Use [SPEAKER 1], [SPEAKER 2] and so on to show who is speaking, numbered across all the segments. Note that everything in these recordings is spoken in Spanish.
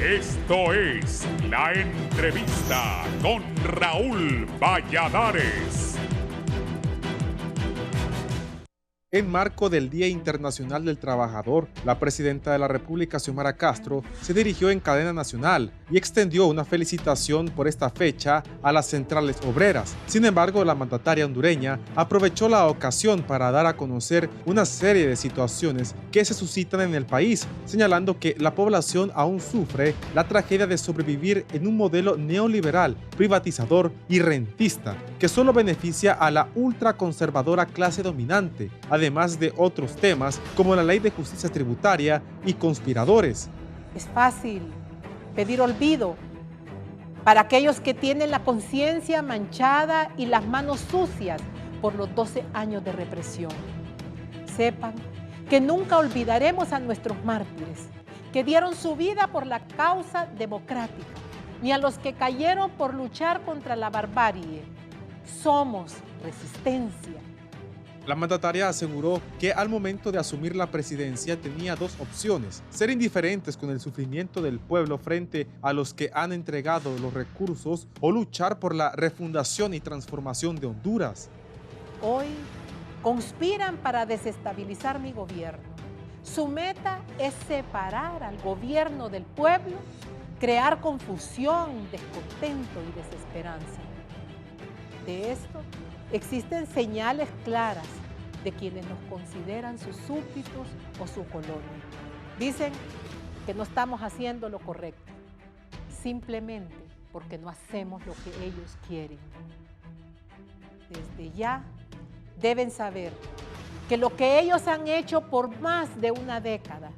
[SPEAKER 1] Esto es La Entrevista con Raúl Valladares.
[SPEAKER 2] En marco del Día Internacional del Trabajador, la presidenta de la República, Xiomara Castro, se dirigió en cadena nacional y extendió una felicitación por esta fecha a las centrales obreras. Sin embargo, la mandataria hondureña aprovechó la ocasión para dar a conocer una serie de situaciones que se suscitan en el país, señalando que la población aún sufre la tragedia de sobrevivir en un modelo neoliberal, privatizador y rentista, que solo beneficia a la ultraconservadora clase dominante, además de otros temas como la ley de justicia tributaria y conspiradores.
[SPEAKER 3] Es fácil pedir olvido para aquellos que tienen la conciencia manchada y las manos sucias por los 12 años de represión. Sepan que nunca olvidaremos a nuestros mártires que dieron su vida por la causa democrática, ni a los que cayeron por luchar contra la barbarie. Somos resistencia.
[SPEAKER 2] La mandataria aseguró que al momento de asumir la presidencia tenía dos opciones: ser indiferentes con el sufrimiento del pueblo frente a los que han entregado los recursos o luchar por la refundación y transformación de Honduras.
[SPEAKER 3] Hoy conspiran para desestabilizar mi gobierno. Su meta es separar al gobierno del pueblo, crear confusión, descontento y desesperanza. De esto existen señales claras de quienes nos consideran sus súbditos o su colonia. Dicen que no estamos haciendo lo correcto, simplemente porque no hacemos lo que ellos quieren. Desde ya deben saber que lo que ellos han hecho por más de una década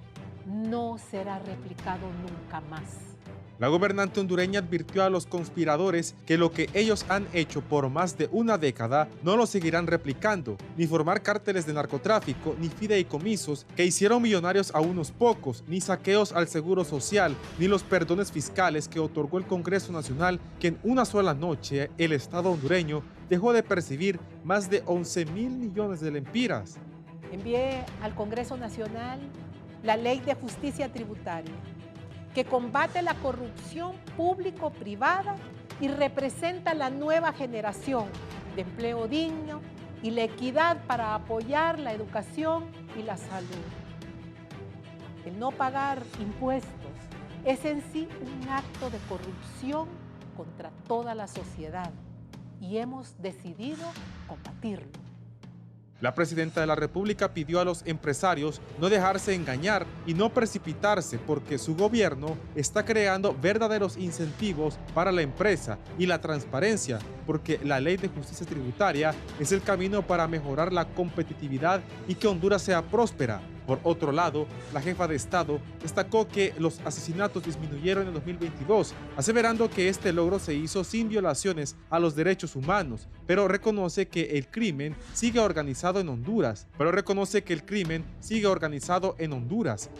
[SPEAKER 3] no será replicado nunca más.
[SPEAKER 2] La gobernante hondureña advirtió a los conspiradores que lo que ellos han hecho por más de una década no lo seguirán replicando, ni formar cárteles de narcotráfico, ni fideicomisos que hicieron millonarios a unos pocos, ni saqueos al seguro social, ni los perdones fiscales que otorgó el Congreso Nacional, que en una sola noche el Estado hondureño dejó de percibir más de 11,000 millones de lempiras.
[SPEAKER 3] Envié al Congreso Nacional la Ley de Justicia Tributaria, que combate la corrupción público-privada y representa la nueva generación de empleo digno y la equidad para apoyar la educación y la salud. El no pagar impuestos es en sí un acto de corrupción contra toda la sociedad y hemos decidido combatirlo.
[SPEAKER 2] La presidenta de la República pidió a los empresarios no dejarse engañar y no precipitarse porque su gobierno está creando verdaderos incentivos para la empresa y la transparencia, porque la ley de justicia tributaria es el camino para mejorar la competitividad y que Honduras sea próspera. Por otro lado, la jefa de Estado destacó que los asesinatos disminuyeron en 2022, aseverando que este logro se hizo sin violaciones a los derechos humanos, pero reconoce que el crimen sigue organizado en Honduras,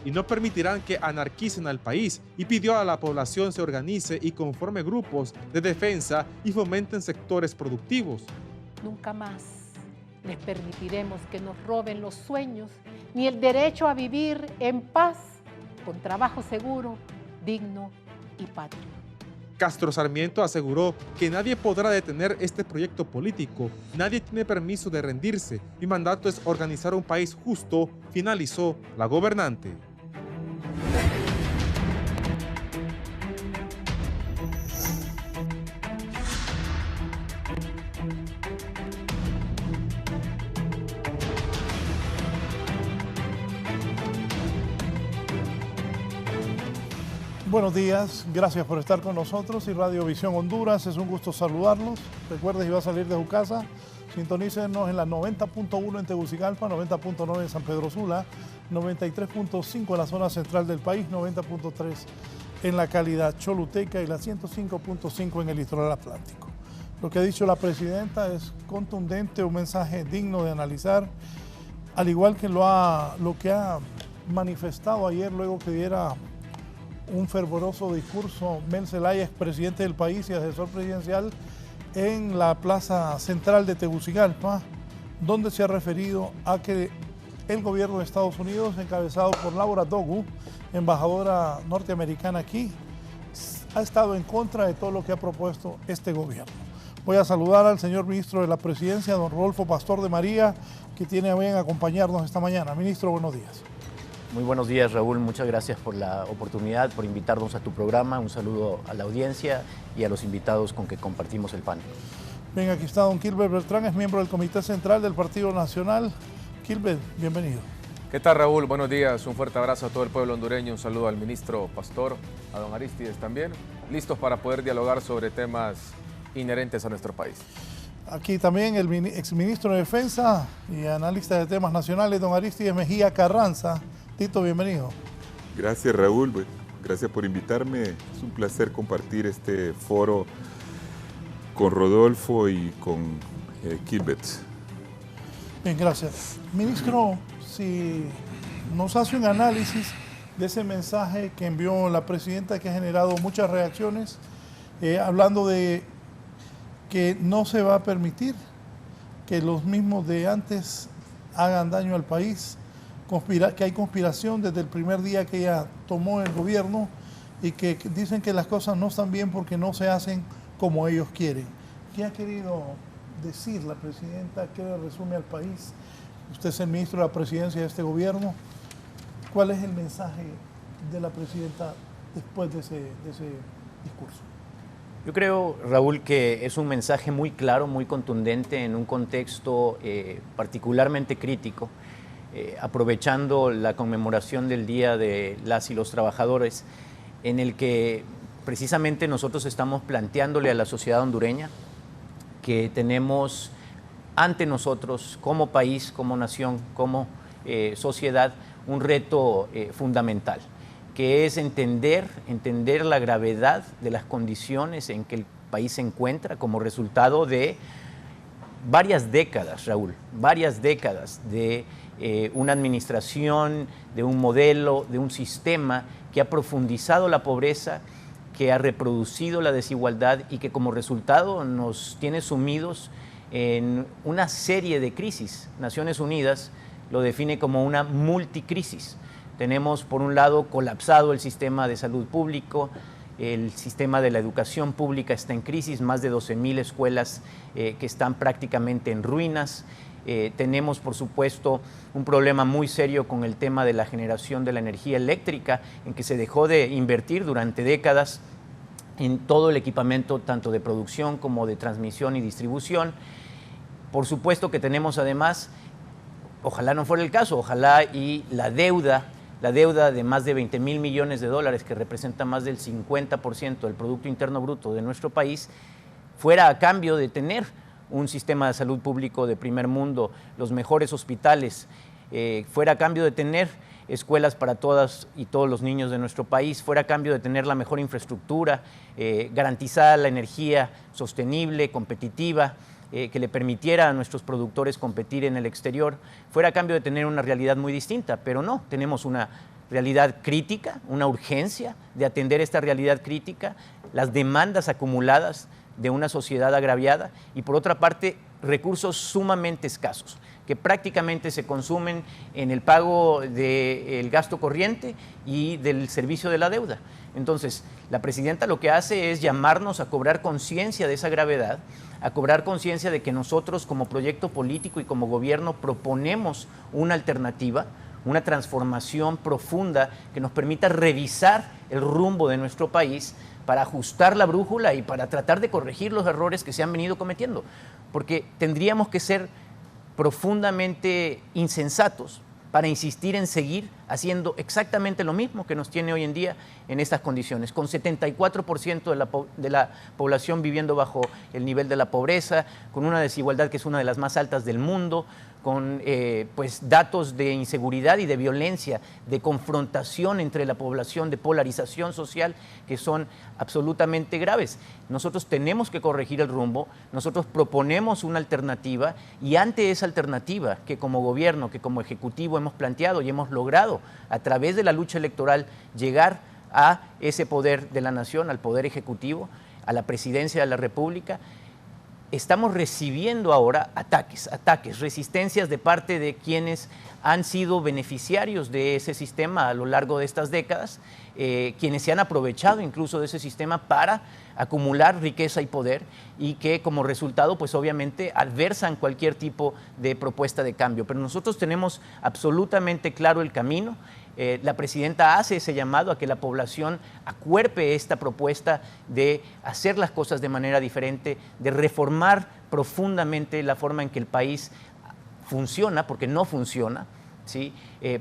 [SPEAKER 2] y no permitirán que anarquicen al país, y pidió a la población se organice y conforme grupos de defensa y fomenten sectores productivos.
[SPEAKER 3] Nunca más les permitiremos que nos roben los sueños ni el derecho a vivir en paz, con trabajo seguro, digno y patrio.
[SPEAKER 2] Castro Sarmiento aseguró que nadie podrá detener este proyecto político, nadie tiene permiso de rendirse, mi mandato es organizar un país justo, finalizó la gobernante.
[SPEAKER 4] Buenos días, gracias por estar con nosotros y Radio Visión Honduras, es un gusto saludarlos. Recuerde, si va a salir de su casa, sintonícenos en la 90.1 en Tegucigalpa, 90.9 en San Pedro Sula, 93.5 en la zona central del país, 90.3 en la calidad choluteca y la 105.5 en el litoral atlántico. Lo que ha dicho la presidenta es contundente, un mensaje digno de analizar, al igual que lo que ha manifestado ayer luego que diera un fervoroso discurso Mel Zelaya, expresidente del país y asesor presidencial, en la plaza central de Tegucigalpa, donde se ha referido a que el gobierno de Estados Unidos, encabezado por Laura Dogu, embajadora norteamericana aquí, ha estado en contra de todo lo que ha propuesto este gobierno. Voy a saludar al señor ministro de la Presidencia, don Rodolfo Pastor de María, que tiene a bien acompañarnos esta mañana. Ministro, buenos días.
[SPEAKER 5] Muy buenos días, Raúl. Muchas gracias por la oportunidad, por invitarnos a tu programa. Un saludo a la audiencia y a los invitados con que compartimos el panel.
[SPEAKER 4] Bien, aquí está don Kilbert Beltrán, es miembro del Comité Central del Partido Nacional. Kilbert, bienvenido.
[SPEAKER 6] ¿Qué tal, Raúl? Buenos días, un fuerte abrazo a todo el pueblo hondureño, un saludo al ministro Pastor, a don Aristides también, listos para poder dialogar sobre temas inherentes a nuestro país. Aquí también el exministro de Defensa y analista de temas nacionales, don Aristides Mejía Carranza. Tito, bienvenido.
[SPEAKER 7] Gracias, Raúl, gracias por invitarme, es un placer compartir este foro con Rodolfo y con Kilbert.
[SPEAKER 4] Bien, gracias. Ministro, si nos hace un análisis de ese mensaje que envió la presidenta, que ha generado muchas reacciones, hablando de que no se va a permitir que los mismos de antes hagan daño al país, que hay conspiración desde el primer día que ella tomó el gobierno y que dicen que las cosas no están bien porque no se hacen como ellos quieren. ¿Qué ha querido decir la presidenta? ¿Qué le resume al país? Usted es el ministro de la presidencia de este gobierno. ¿Cuál es el mensaje de la presidenta después de ese discurso?
[SPEAKER 5] Yo creo, Raúl, que es un mensaje muy claro, muy contundente en un contexto particularmente crítico, aprovechando la conmemoración del Día de las y los Trabajadores, en el que precisamente nosotros estamos planteándole a la sociedad hondureña que tenemos ante nosotros como país, como nación, como sociedad, un reto fundamental, que es entender la gravedad de las condiciones en que el país se encuentra como resultado de varias décadas, Raúl, varias décadas de una administración, de un modelo, de un sistema que ha profundizado la pobreza, que ha reproducido la desigualdad y que como resultado nos tiene sumidos en una serie de crisis. Naciones Unidas lo define como una multicrisis. Tenemos, por un lado, colapsado el sistema de salud público, el sistema de la educación pública está en crisis, más de 12,000 escuelas que están prácticamente en ruinas. Tenemos, por supuesto, un problema muy serio con el tema de la generación de la energía eléctrica, en que se dejó de invertir durante décadas en todo el equipamiento, tanto de producción como de transmisión y distribución. Por supuesto que tenemos además, ojalá no fuera el caso, ojalá y la deuda de más de 20,000 millones de dólares, que representa más del 50% del Producto Interno Bruto de nuestro país, fuera a cambio de tener un sistema de salud público de primer mundo, los mejores hospitales, fuera a cambio de tener escuelas para todas y todos los niños de nuestro país, fuera a cambio de tener la mejor infraestructura, garantizar la energía sostenible, competitiva, que le permitiera a nuestros productores competir en el exterior, fuera a cambio de tener una realidad muy distinta, pero no, tenemos una realidad crítica, una urgencia de atender esta realidad crítica, las demandas acumuladas de una sociedad agraviada y, por otra parte, recursos sumamente escasos que prácticamente se consumen en el pago del gasto corriente y del servicio de la deuda. Entonces, la presidenta lo que hace es llamarnos a cobrar conciencia de esa gravedad, a cobrar conciencia de que nosotros como proyecto político y como gobierno proponemos una alternativa, una transformación profunda que nos permita revisar el rumbo de nuestro país para ajustar la brújula y para tratar de corregir los errores que se han venido cometiendo. Porque tendríamos que ser profundamente insensatos para insistir en seguir haciendo exactamente lo mismo que nos tiene hoy en día en estas condiciones, con 74% de la población viviendo bajo el nivel de la pobreza, con una desigualdad que es una de las más altas del mundo, con pues datos de inseguridad y de violencia, de confrontación entre la población, de polarización social que son absolutamente graves. Nosotros tenemos que corregir el rumbo, nosotros proponemos una alternativa y ante esa alternativa que como gobierno, que como ejecutivo hemos planteado y hemos logrado a través de la lucha electoral llegar a ese poder de la nación, al poder ejecutivo, a la presidencia de la República, estamos recibiendo ahora ataques, resistencias de parte de quienes han sido beneficiarios de ese sistema a lo largo de estas décadas, quienes se han aprovechado incluso de ese sistema para acumular riqueza y poder y que como resultado pues obviamente adversan cualquier tipo de propuesta de cambio. Pero nosotros tenemos absolutamente claro el camino. La presidenta hace ese llamado a que la población acuerpe esta propuesta de hacer las cosas de manera diferente, de reformar profundamente la forma en que el país funciona, porque no funciona, ¿sí?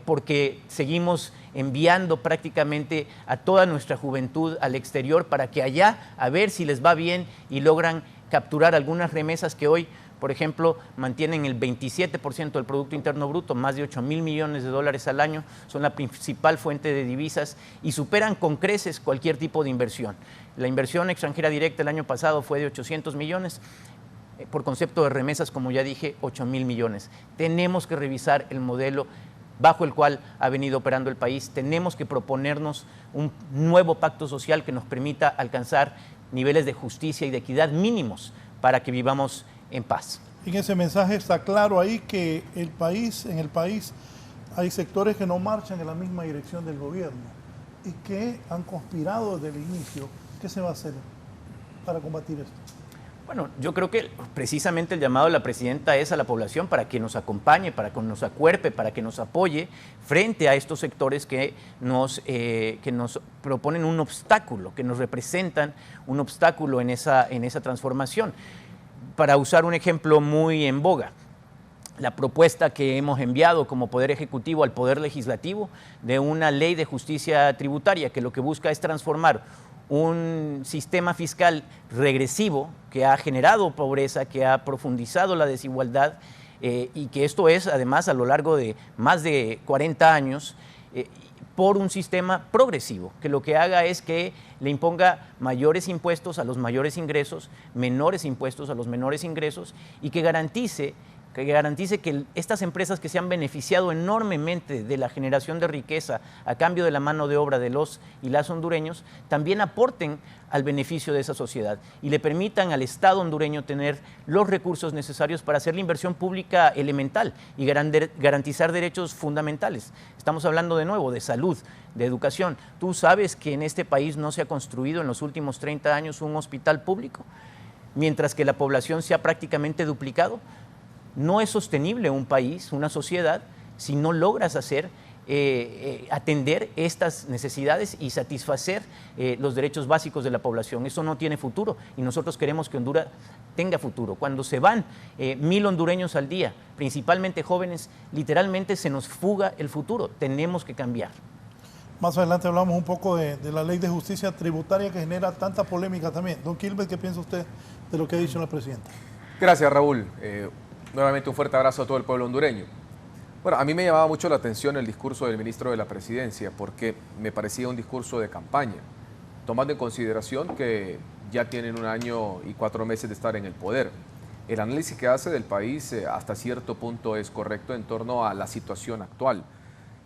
[SPEAKER 5] Porque seguimos enviando prácticamente a toda nuestra juventud al exterior para que allá a ver si les va bien y logran capturar algunas remesas que hoy, por ejemplo, mantienen el 27% del Producto Interno Bruto, más de 8.000 millones de dólares al año, son la principal fuente de divisas y superan con creces cualquier tipo de inversión. La inversión extranjera directa el año pasado fue de 800 millones, por concepto de remesas, como ya dije, 8.000 millones. Tenemos que revisar el modelo bajo el cual ha venido operando el país, tenemos que proponernos un nuevo pacto social que nos permita alcanzar niveles de justicia y de equidad mínimos para que vivamos en paz.
[SPEAKER 4] En ese mensaje está claro ahí que en el país hay sectores que no marchan en la misma dirección del gobierno y que han conspirado desde el inicio. ¿Qué se va a hacer para combatir esto?
[SPEAKER 5] Bueno, yo creo que precisamente el llamado de la presidenta es a la población para que nos acompañe, para que nos acuerpe, para que nos apoye frente a estos sectores que nos proponen un obstáculo, que nos representan un obstáculo en esa transformación. Para usar un ejemplo muy en boga, la propuesta que hemos enviado como Poder Ejecutivo al Poder Legislativo de una ley de justicia tributaria que lo que busca es transformar un sistema fiscal regresivo que ha generado pobreza, que ha profundizado la desigualdad y que esto es además a lo largo de más de 40 años por un sistema progresivo, que lo que haga es que le imponga mayores impuestos a los mayores ingresos, menores impuestos a los menores ingresos y que garantice que estas empresas que se han beneficiado enormemente de la generación de riqueza a cambio de la mano de obra de los y las hondureños, también aporten al beneficio de esa sociedad y le permitan al Estado hondureño tener los recursos necesarios para hacer la inversión pública elemental y garantizar derechos fundamentales. Estamos hablando de nuevo de salud, de educación. ¿Tú sabes que en este país no se ha construido en los últimos 30 años un hospital público, mientras que la población se ha prácticamente duplicado? No es sostenible un país, una sociedad, si no logras atender estas necesidades y satisfacer los derechos básicos de la población. Eso no tiene futuro y nosotros queremos que Honduras tenga futuro. Cuando se van 1.000 hondureños al día, principalmente jóvenes, literalmente se nos fuga el futuro. Tenemos que cambiar.
[SPEAKER 4] Más adelante hablamos un poco de la ley de justicia tributaria que genera tanta polémica también. Don Quilmes, ¿qué piensa usted de lo que ha dicho la presidenta?
[SPEAKER 6] Gracias, Raúl. Nuevamente un fuerte abrazo a todo el pueblo hondureño. Bueno, a mí me llamaba mucho la atención el discurso del ministro de la Presidencia porque me parecía un discurso de campaña, tomando en consideración que ya tienen 1 año y 4 meses de estar en el poder. El análisis que hace del país hasta cierto punto es correcto en torno a la situación actual.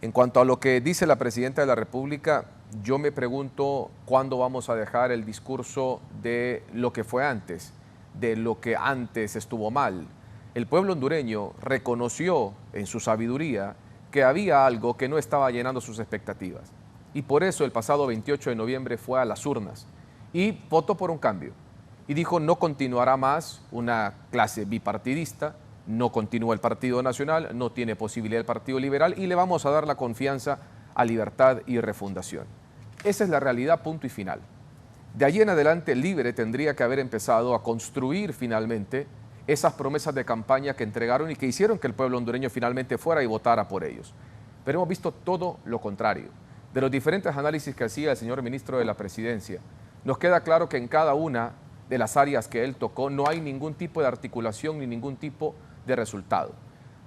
[SPEAKER 6] En cuanto a lo que dice la Presidenta de la República, yo me pregunto cuándo vamos a dejar el discurso de lo que fue antes, de lo que antes estuvo mal. El pueblo hondureño reconoció en su sabiduría que había algo que no estaba llenando sus expectativas. Y por eso el pasado 28 de noviembre fue a las urnas y votó por un cambio. Y dijo, no continuará más una clase bipartidista, no continúa el Partido Nacional, no tiene posibilidad el Partido Liberal y le vamos a dar la confianza a Libertad y Refundación. Esa es la realidad, punto y final. De allí en adelante, Libre tendría que haber empezado a construir finalmente esas promesas de campaña que entregaron y que hicieron que el pueblo hondureño finalmente fuera y votara por ellos. Pero hemos visto todo lo contrario. De los diferentes análisis que hacía el señor ministro de la Presidencia, nos queda claro que en cada una de las áreas que él tocó no hay ningún tipo de articulación ni ningún tipo de resultado.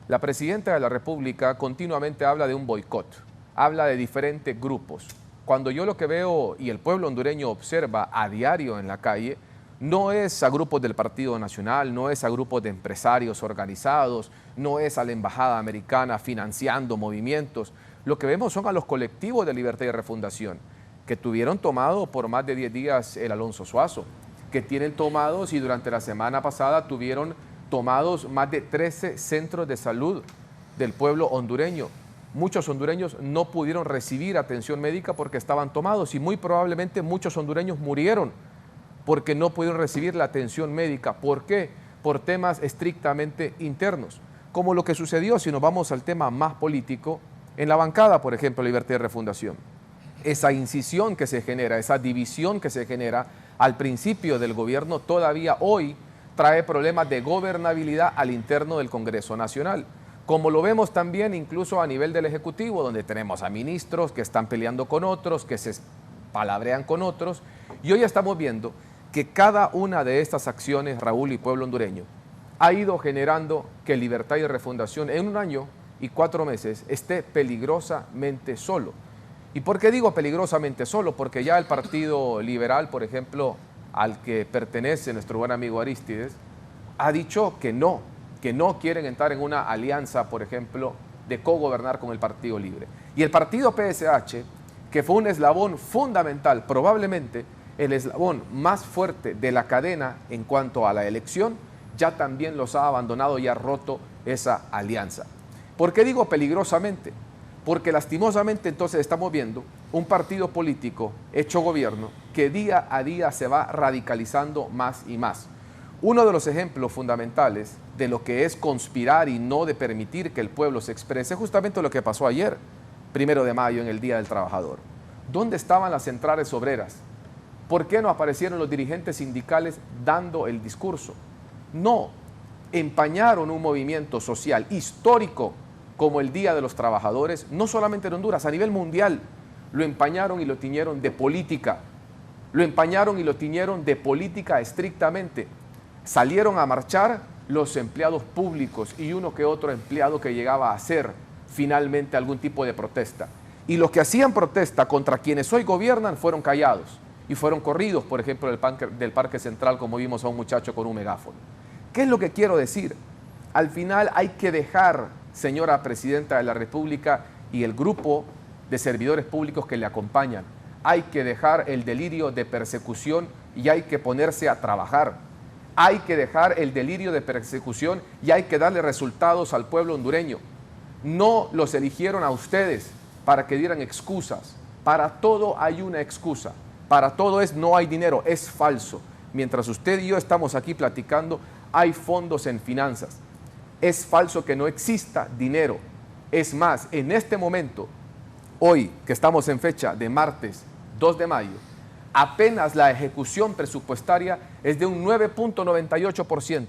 [SPEAKER 6] La Presidenta de la República continuamente habla de un boicot, habla de diferentes grupos. Cuando yo lo que veo y el pueblo hondureño observa a diario en la calle, no es a grupos del Partido Nacional, no es a grupos de empresarios organizados, no es a la Embajada Americana financiando movimientos. Lo que vemos son a los colectivos de Libertad y Refundación, que tuvieron tomado por más de 10 días el Alonso Suazo. que tienen tomados y durante la semana pasada tuvieron tomados más de 13 centros de salud del pueblo hondureño. Muchos hondureños no pudieron recibir atención médica porque estaban tomados y muy probablemente muchos hondureños murieron porque no pudieron recibir la atención médica. ¿Por qué? Por temas estrictamente internos. Como lo que sucedió, si nos vamos al tema más político, en la bancada, por ejemplo, Libertad y Refundación. Esa incisión que se genera, esa división que se genera al principio del gobierno, todavía hoy trae problemas de gobernabilidad al interno del Congreso Nacional. Como lo vemos también incluso a nivel del Ejecutivo, donde tenemos a ministros que están peleando con otros, que se palabrean con otros, y hoy estamos viendo que cada una de estas acciones, Raúl y pueblo hondureño, ha ido generando que Libertad y Refundación en 1 año y 4 meses esté peligrosamente solo. ¿Y por qué digo peligrosamente solo? Porque ya el Partido Liberal, por ejemplo, al que pertenece nuestro buen amigo Arístides, ha dicho que no quieren entrar en una alianza, por ejemplo, de cogobernar con el Partido Libre. Y el partido PSH, que fue un eslabón fundamental, probablemente el eslabón más fuerte de la cadena en cuanto a la elección, ya también los ha abandonado y ha roto esa alianza. ¿Por qué digo peligrosamente? Porque lastimosamente entonces estamos viendo un partido político hecho gobierno que día a día se va radicalizando más y más. Uno de los ejemplos fundamentales de lo que es conspirar y no de permitir que el pueblo se exprese es justamente lo que pasó ayer, 1 de mayo, en el Día del Trabajador. ¿Dónde estaban las centrales obreras? ¿Por qué no aparecieron los dirigentes sindicales dando el discurso? No, empañaron un movimiento social histórico como el Día de los Trabajadores, no solamente en Honduras, a nivel mundial, lo empañaron y lo tiñeron de política. Lo empañaron y lo tiñeron de política estrictamente. Salieron a marchar los empleados públicos y uno que otro empleado que llegaba a hacer finalmente algún tipo de protesta. Y los que hacían protesta contra quienes hoy gobiernan fueron callados y fueron corridos, por ejemplo, del Parque Central, como vimos a un muchacho con un megáfono. ¿Qué es lo que quiero decir? Al final hay que dejar, señora Presidenta de la República y el grupo de servidores públicos que le acompañan, hay que dejar el delirio de persecución y hay que ponerse a trabajar. Hay que dejar el delirio de persecución y hay que darle resultados al pueblo hondureño. No los eligieron a ustedes para que dieran excusas. Para todo hay una excusa. Para todo es no hay dinero, es falso. Mientras usted y yo estamos aquí platicando, hay fondos en finanzas. Es falso que no exista dinero. Es más, en este momento, hoy que estamos en fecha de martes 2 de mayo, apenas la ejecución presupuestaria es de un 9.98%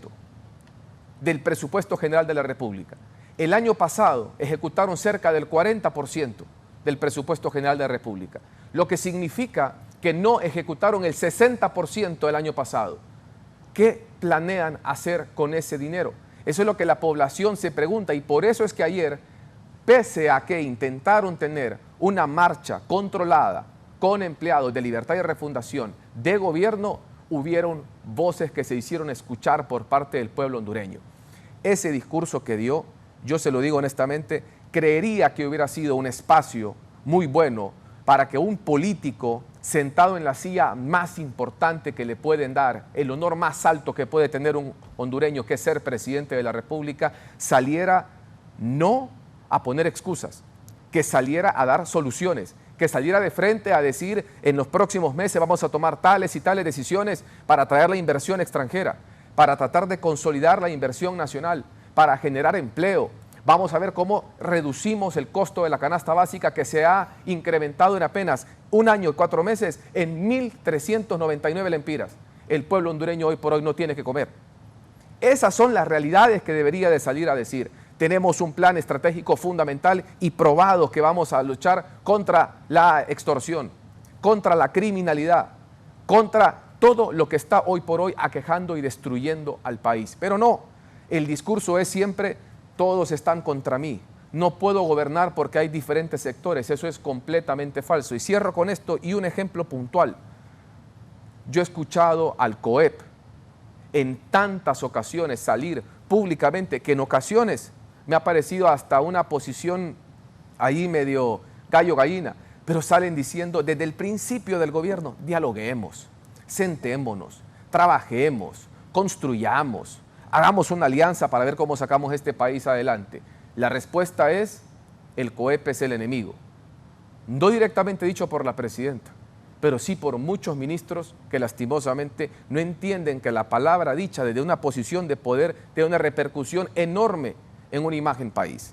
[SPEAKER 6] del presupuesto general de la República. El año pasado ejecutaron cerca del 40% del presupuesto general de la República, lo que significa que no ejecutaron el 60% el año pasado. ¿Qué planean hacer con ese dinero? Eso es lo que la población se pregunta y por eso es que ayer, pese a que intentaron tener una marcha controlada con empleados de Libertad y Refundación de gobierno, hubieron voces que se hicieron escuchar por parte del pueblo hondureño. Ese discurso que dio, yo se lo digo honestamente, creería que hubiera sido un espacio muy bueno para que un político sentado en la silla más importante que le pueden dar, el honor más alto que puede tener un hondureño, que es ser presidente de la República, saliera no a poner excusas, que saliera a dar soluciones, que saliera de frente a decir en los próximos meses vamos a tomar tales y tales decisiones para atraer la inversión extranjera, para tratar de consolidar la inversión nacional, para generar empleo. Vamos a ver cómo reducimos el costo de la canasta básica que se ha incrementado en apenas 1 año y 4 meses en 1.399 lempiras. El pueblo hondureño hoy por hoy no tiene que comer. Esas son las realidades que debería de salir a decir. Tenemos un plan estratégico fundamental y probado que vamos a luchar contra la extorsión, contra la criminalidad, contra todo lo que está hoy por hoy aquejando y destruyendo al país. Pero no, el discurso es siempre todos están contra mí, no puedo gobernar porque hay diferentes sectores, eso es completamente falso. Y cierro con esto y un ejemplo puntual. Yo he escuchado al COEP en tantas ocasiones salir públicamente que en ocasiones me ha parecido hasta una posición ahí medio gallo-gallina, pero salen diciendo desde el principio del gobierno, dialoguemos, sentémonos, trabajemos, construyamos, hagamos una alianza para ver cómo sacamos este país adelante. La respuesta es: el COEP es el enemigo. No directamente dicho por la presidenta, pero sí por muchos ministros que lastimosamente no entienden que la palabra dicha desde una posición de poder tiene una repercusión enorme en una imagen país.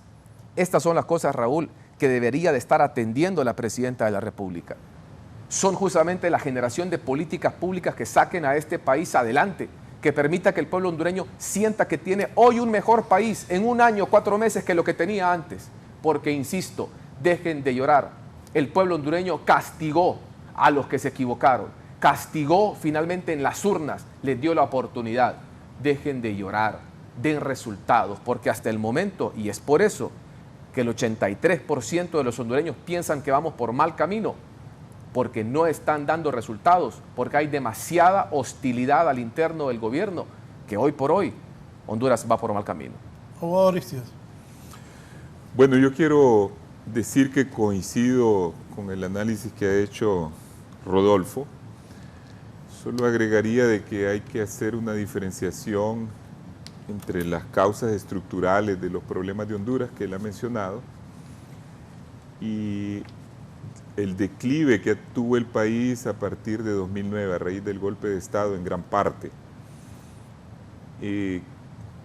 [SPEAKER 6] Estas son las cosas, Raúl, que debería de estar atendiendo la presidenta de la República. Son justamente la generación de políticas públicas que saquen a este país adelante, que permita que el pueblo hondureño sienta que tiene hoy un mejor país en un año, 4 meses que lo que tenía antes. Porque, insisto, dejen de llorar. El pueblo hondureño castigó a los que se equivocaron, castigó finalmente en las urnas, les dio la oportunidad. Dejen de llorar, den resultados, porque hasta el momento, y es por eso que el 83% de los hondureños piensan que vamos por mal camino, porque no están dando resultados, porque hay demasiada hostilidad al interno del gobierno, que hoy por hoy Honduras va por mal camino.
[SPEAKER 4] Abogado Aristides.
[SPEAKER 7] Bueno, yo quiero decir que coincido con el análisis que ha hecho Rodolfo. Solo agregaría de que hay que hacer una diferenciación entre las causas estructurales de los problemas de Honduras, que él ha mencionado, y el declive que tuvo el país a partir de 2009, a raíz del golpe de Estado en gran parte.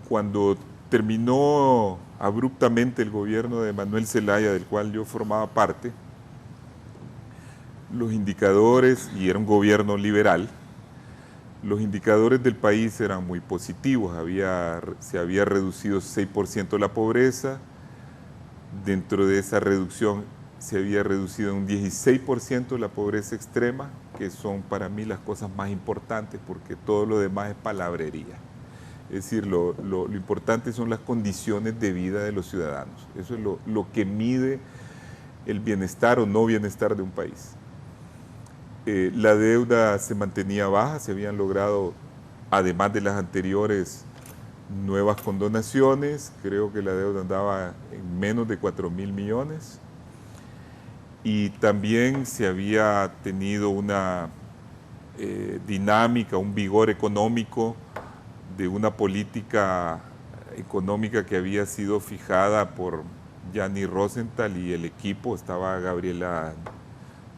[SPEAKER 7] Cuando terminó abruptamente el gobierno de Manuel Zelaya, del cual yo formaba parte, los indicadores, y era un gobierno liberal, los indicadores del país eran muy positivos. Se había reducido 6% la pobreza. Dentro de esa reducción se había reducido un 16% la pobreza extrema, que son para mí las cosas más importantes, porque todo lo demás es palabrería. Es decir, lo importante son las condiciones de vida de los ciudadanos. Eso es lo que mide el bienestar o no bienestar de un país. La deuda se mantenía baja, se habían logrado, además de las anteriores, nuevas condonaciones. Creo que la deuda andaba en menos de 4.000 millones. Y también se había tenido una dinámica, un vigor económico de una política económica que había sido fijada por Gianni Rosenthal y el equipo. Estaba Gabriela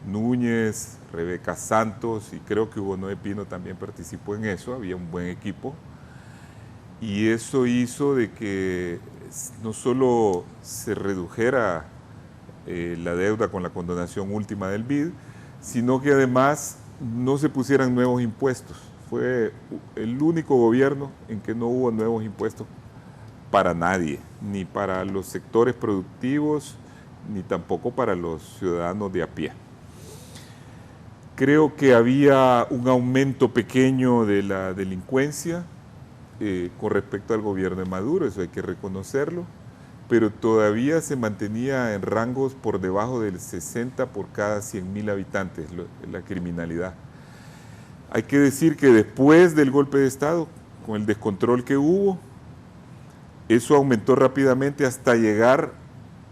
[SPEAKER 7] Núñez, Rebeca Santos, y creo que Hugo Noé Pino también participó en eso. Había un buen equipo, y eso hizo de que no solo se redujera la deuda con la condonación última del BID, sino que además no se pusieran nuevos impuestos. Fue el único gobierno en que no hubo nuevos impuestos para nadie, ni para los sectores productivos, ni tampoco para los ciudadanos de a pie. Creo que había un aumento pequeño de la delincuencia con respecto al gobierno de Maduro, eso hay que reconocerlo, pero todavía se mantenía en rangos por debajo del 60 por cada 100.000 habitantes la criminalidad. Hay que decir que después del golpe de Estado, con el descontrol que hubo, eso aumentó rápidamente hasta llegar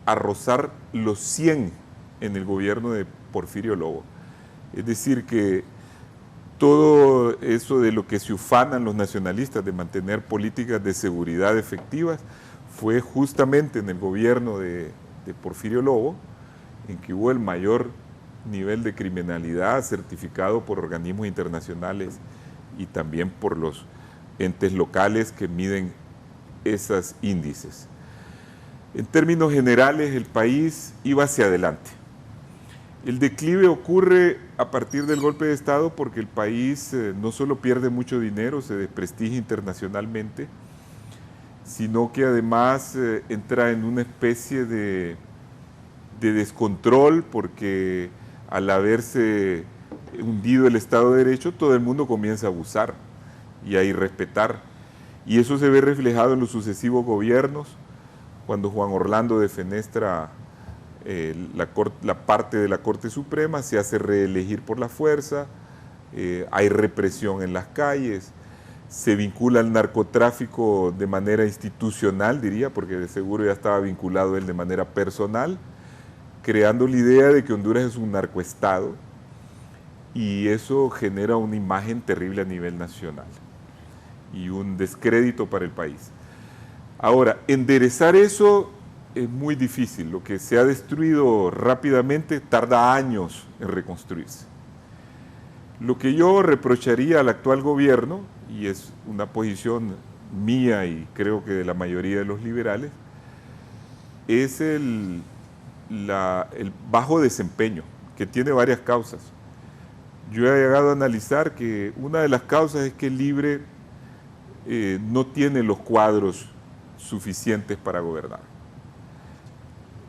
[SPEAKER 7] a rozar los 100 en el gobierno de Porfirio Lobo. Es decir, que todo eso de lo que se ufanan los nacionalistas de mantener políticas de seguridad efectivas fue justamente en el gobierno de Porfirio Lobo, en que hubo el mayor nivel de criminalidad certificado por organismos internacionales y también por los entes locales que miden esos índices. En términos generales, el país iba hacia adelante. El declive ocurre a partir del golpe de Estado porque el país no solo pierde mucho dinero, se desprestigia internacionalmente, sino que además entra en una especie de descontrol, porque al haberse hundido el Estado de Derecho, todo el mundo comienza a abusar y a irrespetar. Y eso se ve reflejado en los sucesivos gobiernos, cuando Juan Orlando defenestra la parte de la Corte Suprema, se hace reelegir por la fuerza, hay represión en las calles, se vincula al narcotráfico de manera institucional, diría, porque de seguro ya estaba vinculado él de manera personal, creando la idea de que Honduras es un narcoestado, y eso genera una imagen terrible a nivel nacional y un descrédito para el país. Ahora, enderezar eso es muy difícil. Lo que se ha destruido rápidamente tarda años en reconstruirse. Lo que yo reprocharía al actual gobierno, y es una posición mía y creo que de la mayoría de los liberales, es el bajo desempeño, que tiene varias causas. Yo he llegado a analizar que una de las causas es que el Libre no tiene los cuadros suficientes para gobernar.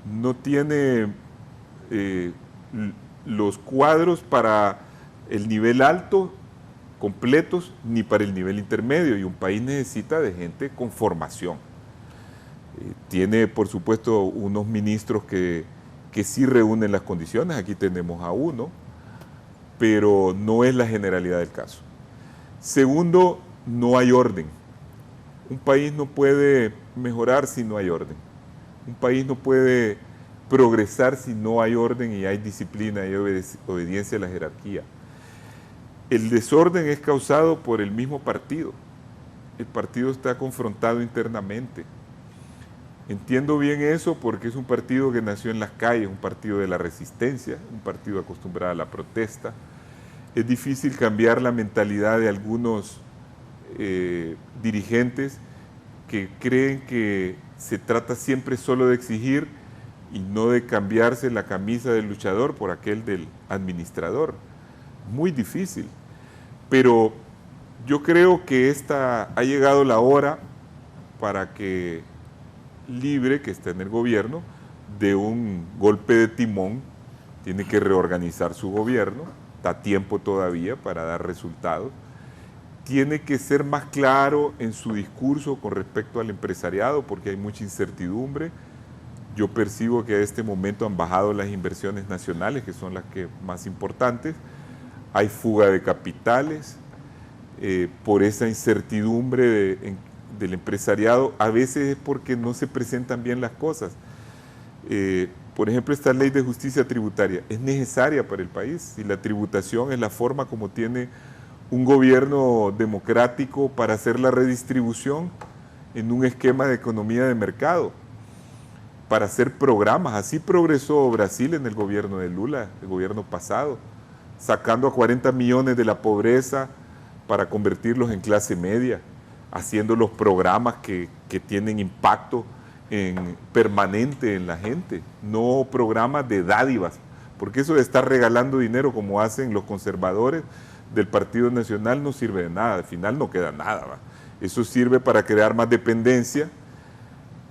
[SPEAKER 7] No tiene los cuadros para el nivel alto completos ni para el nivel intermedio, y un país necesita de gente con formación. Tiene, por supuesto, unos ministros que sí reúnen las condiciones. Aquí tenemos a uno, pero no es la generalidad del caso. Segundo, no hay orden. Un país no puede mejorar si no hay orden. Un país no puede progresar si no hay orden y hay disciplina y obediencia a la jerarquía. El desorden es causado por el mismo partido. El partido está confrontado internamente. Entiendo bien eso porque es un partido que nació en las calles, un partido de la resistencia, un partido acostumbrado a la protesta. Es difícil cambiar la mentalidad de algunos dirigentes que creen que se trata siempre solo de exigir y no de cambiarse la camisa del luchador por aquel del administrador. Muy difícil. Pero yo creo que ha llegado la hora para que Libre, que está en el gobierno, dé un golpe de timón. Tiene que reorganizar su gobierno, da tiempo todavía para dar resultados. Tiene que ser más claro en su discurso con respecto al empresariado, porque hay mucha incertidumbre. Yo percibo que a este momento han bajado las inversiones nacionales, que son las más importantes. Hay fuga de capitales por esa incertidumbre del empresariado. A veces es porque no se presentan bien las cosas. Por ejemplo, esta ley de justicia tributaria es necesaria para el país y la tributación es la forma como tiene un gobierno democrático para hacer la redistribución en un esquema de economía de mercado, para hacer programas. Así progresó Brasil en el gobierno de Lula, el gobierno pasado, sacando a 40 millones de la pobreza para convertirlos en clase media, haciendo los programas que tienen impacto permanente en la gente, no programas de dádivas, porque eso de estar regalando dinero como hacen los conservadores del Partido Nacional no sirve de nada, al final no queda nada, ¿va? Eso sirve para crear más dependencia,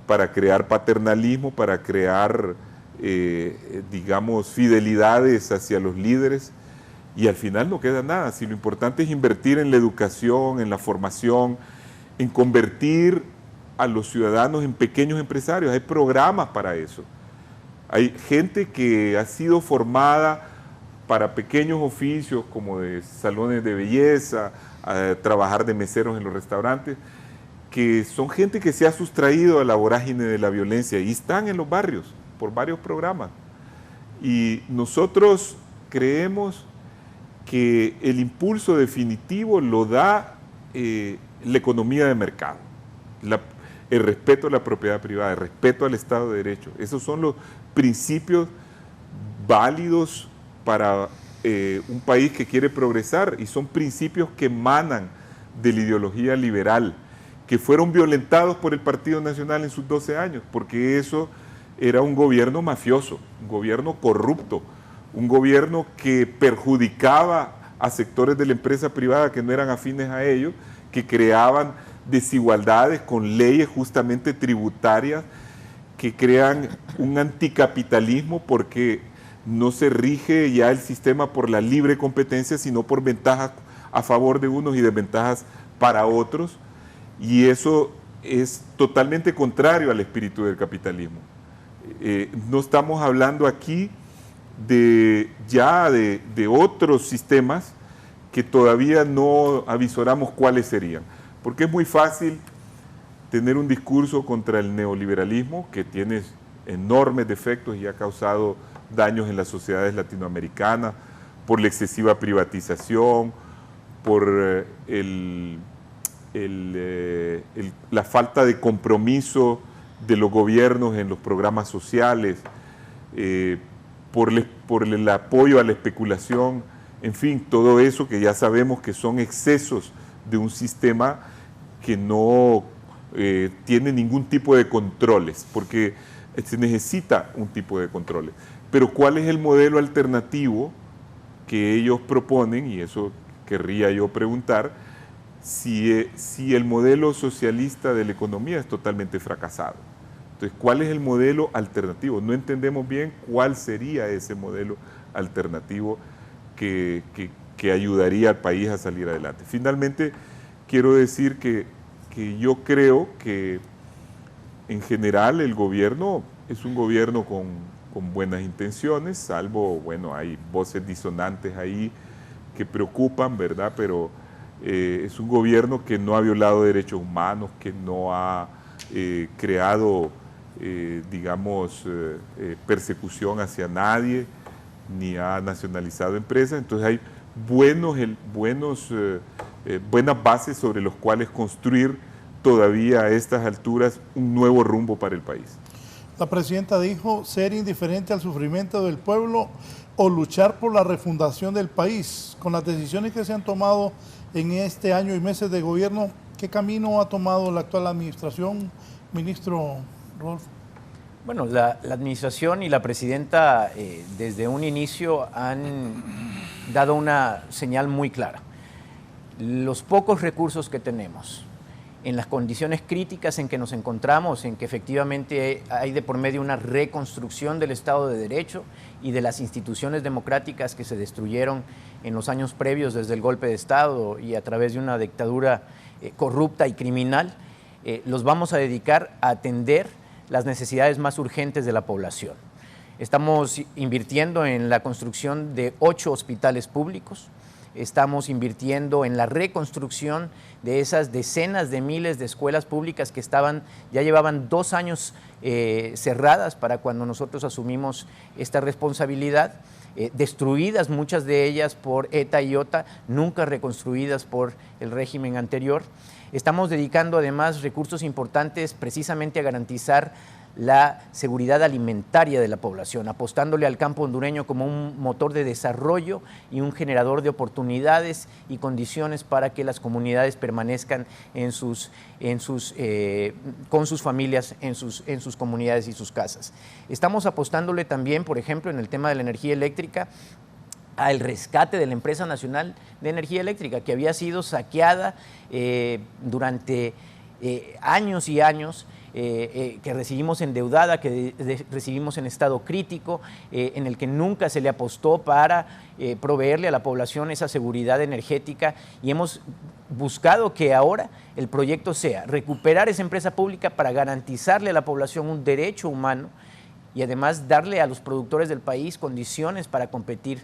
[SPEAKER 7] para crear paternalismo, para crear, digamos, fidelidades hacia los líderes, y al final no queda nada. Si lo importante es invertir en la educación, en la formación, en convertir a los ciudadanos en pequeños empresarios. Hay programas para eso. Hay gente que ha sido formada para pequeños oficios como de salones de belleza, a trabajar de meseros en los restaurantes, que son gente que se ha sustraído a la vorágine de la violencia y están en los barrios por varios programas. Y nosotros creemos que el impulso definitivo lo da la economía de mercado, el respeto a la propiedad privada, el respeto al Estado de Derecho. Esos son los principios válidos para un país que quiere progresar y son principios que emanan de la ideología liberal, que fueron violentados por el Partido Nacional en sus 12 años, porque eso era un gobierno mafioso, un gobierno corrupto, un gobierno que perjudicaba a sectores de la empresa privada que no eran afines a ellos, que creaban desigualdades con leyes justamente tributarias, que crean un anticapitalismo porque no se rige ya el sistema por la libre competencia, sino por ventajas a favor de unos y desventajas para otros, y eso es totalmente contrario al espíritu del capitalismo. No estamos hablando aquí de otros sistemas que todavía no avisoramos cuáles serían, porque es muy fácil tener un discurso contra el neoliberalismo que tiene enormes defectos y ha causado daños en las sociedades latinoamericanas, por la excesiva privatización, por la falta de compromiso de los gobiernos en los programas sociales, por el apoyo a la especulación, en fin, todo eso que ya sabemos que son excesos de un sistema que no tiene ningún tipo de controles, porque se necesita un tipo de controles. Pero ¿cuál es el modelo alternativo que ellos proponen? Y eso querría yo preguntar, si el modelo socialista de la economía es totalmente fracasado. Entonces, ¿cuál es el modelo alternativo? No entendemos bien cuál sería ese modelo alternativo que ayudaría al país a salir adelante. Finalmente, quiero decir que yo creo que en general el gobierno es un gobierno con buenas intenciones, salvo, bueno, hay voces disonantes ahí que preocupan, ¿verdad? Pero es un gobierno que no ha violado derechos humanos, que no ha creado, digamos, persecución hacia nadie, ni ha nacionalizado empresas. Entonces hay buenas bases sobre los cuales construir todavía a estas alturas un nuevo rumbo para el país.
[SPEAKER 4] La presidenta dijo ser indiferente al sufrimiento del pueblo o luchar por la refundación del país. Con las decisiones que se han tomado en este año y meses de gobierno, ¿qué camino ha tomado la actual administración, ministro Rodolfo?
[SPEAKER 5] Bueno, la administración y la presidenta desde un inicio han dado una señal muy clara. Los pocos recursos que tenemos, en las condiciones críticas en que nos encontramos, en que efectivamente hay de por medio una reconstrucción del Estado de Derecho y de las instituciones democráticas que se destruyeron en los años previos desde el golpe de Estado y a través de una dictadura corrupta y criminal, los vamos a dedicar a atender las necesidades más urgentes de la población. Estamos invirtiendo en la construcción de 8 hospitales públicos, estamos invirtiendo en la reconstrucción de esas decenas de miles de escuelas públicas que ya llevaban 2 años cerradas para cuando nosotros asumimos esta responsabilidad, destruidas muchas de ellas por ETA y OTA, nunca reconstruidas por el régimen anterior. Estamos dedicando además recursos importantes precisamente a garantizar la seguridad alimentaria de la población, apostándole al campo hondureño como un motor de desarrollo y un generador de oportunidades y condiciones para que las comunidades permanezcan con sus familias en sus comunidades y sus casas. Estamos apostándole también, por ejemplo, en el tema de la energía eléctrica, al rescate de la Empresa Nacional de Energía Eléctrica, que había sido saqueada durante años y años, que recibimos endeudada, que recibimos en estado crítico, en el que nunca se le apostó para proveerle a la población esa seguridad energética, y hemos buscado que ahora el proyecto sea recuperar esa empresa pública para garantizarle a la población un derecho humano y además darle a los productores del país condiciones para competir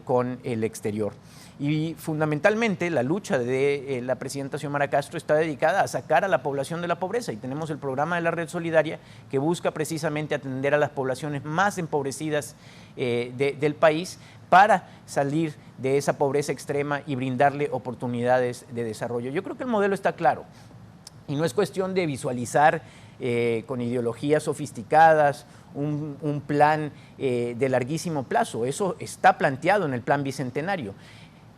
[SPEAKER 5] con el exterior. Y fundamentalmente la lucha de la presidenta Xiomara Castro está dedicada a sacar a la población de la pobreza, y tenemos el programa de la Red Solidaria que busca precisamente atender a las poblaciones más empobrecidas del país para salir de esa pobreza extrema y brindarle oportunidades de desarrollo. Yo creo que el modelo está claro y no es cuestión de visualizar con ideologías sofisticadas un plan de larguísimo plazo. Eso está planteado en el Plan Bicentenario.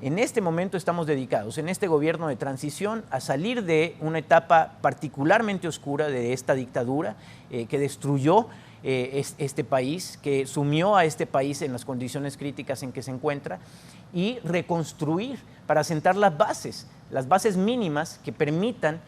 [SPEAKER 5] En este momento estamos dedicados, en este gobierno de transición, a salir de una etapa particularmente oscura de esta dictadura que destruyó este país, que sumió a este país en las condiciones críticas en que se encuentra, y reconstruir para sentar las bases mínimas que permitan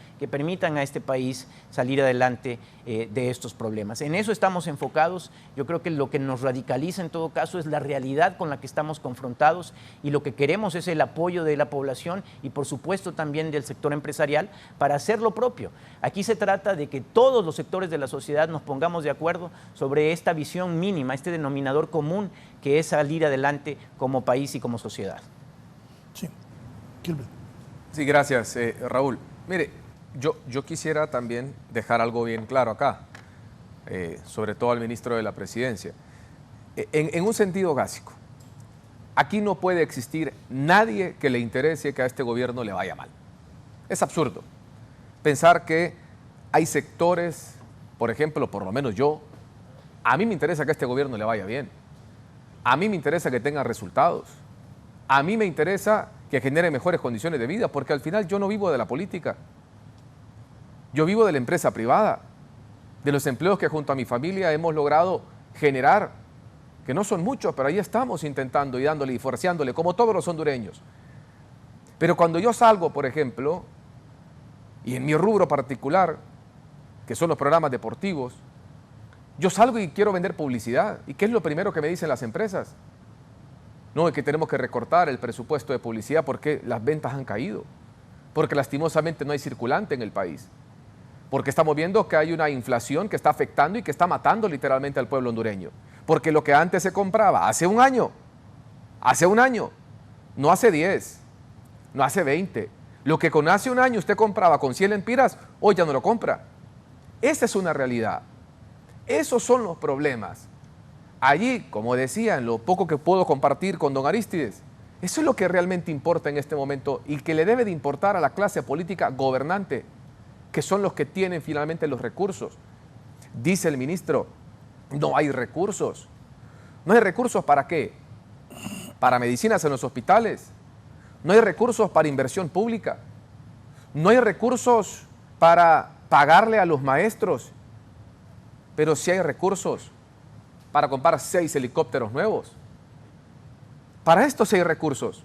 [SPEAKER 5] a este país salir adelante de estos problemas. En eso estamos enfocados. Yo creo que lo que nos radicaliza en todo caso es la realidad con la que estamos confrontados, y lo que queremos es el apoyo de la población y por supuesto también del sector empresarial para hacer lo propio. Aquí se trata de que todos los sectores de la sociedad nos pongamos de acuerdo sobre esta visión mínima, este denominador común que es salir adelante como país y como sociedad.
[SPEAKER 4] Sí, Gilbert.
[SPEAKER 6] Sí, gracias, Raúl. Mire, yo quisiera también dejar algo bien claro acá, sobre todo al ministro de la Presidencia, en un sentido básico. Aquí no puede existir nadie que le interese que a este gobierno le vaya mal. Es absurdo pensar que hay sectores, por ejemplo, por lo menos yo, a mí me interesa que a este gobierno le vaya bien. A mí me interesa que tenga resultados. A mí me interesa que genere mejores condiciones de vida, porque al final yo no vivo de la política. Yo vivo de la empresa privada, de los empleos que junto a mi familia hemos logrado generar, que no son muchos, pero ahí estamos intentando y dándole y forceándole, como todos los hondureños. Pero cuando yo salgo, por ejemplo, y en mi rubro particular, que son los programas deportivos, yo salgo y quiero vender publicidad. ¿Y qué es lo primero que me dicen las empresas? No, es que tenemos que recortar el presupuesto de publicidad porque las ventas han caído, porque lastimosamente no hay circulante en el país, porque estamos viendo que hay una inflación que está afectando y que está matando literalmente al pueblo hondureño, porque lo que antes se compraba hace un año, no hace 10, no hace 20, lo que con hace un año usted compraba con 100 lempiras, hoy ya no lo compra. Esa es una realidad. Esos son los problemas. Allí, como decía, en lo poco que puedo compartir con don Arístides, eso es lo que realmente importa en este momento y que le debe de importar a la clase política gobernante, que son los que tienen finalmente los recursos. Dice el ministro, no hay recursos. ¿No hay recursos para qué? Para medicinas en los hospitales. No hay recursos para inversión pública. No hay recursos para pagarle a los maestros. Pero sí hay recursos para comprar 6 helicópteros nuevos. Para esto sí hay recursos.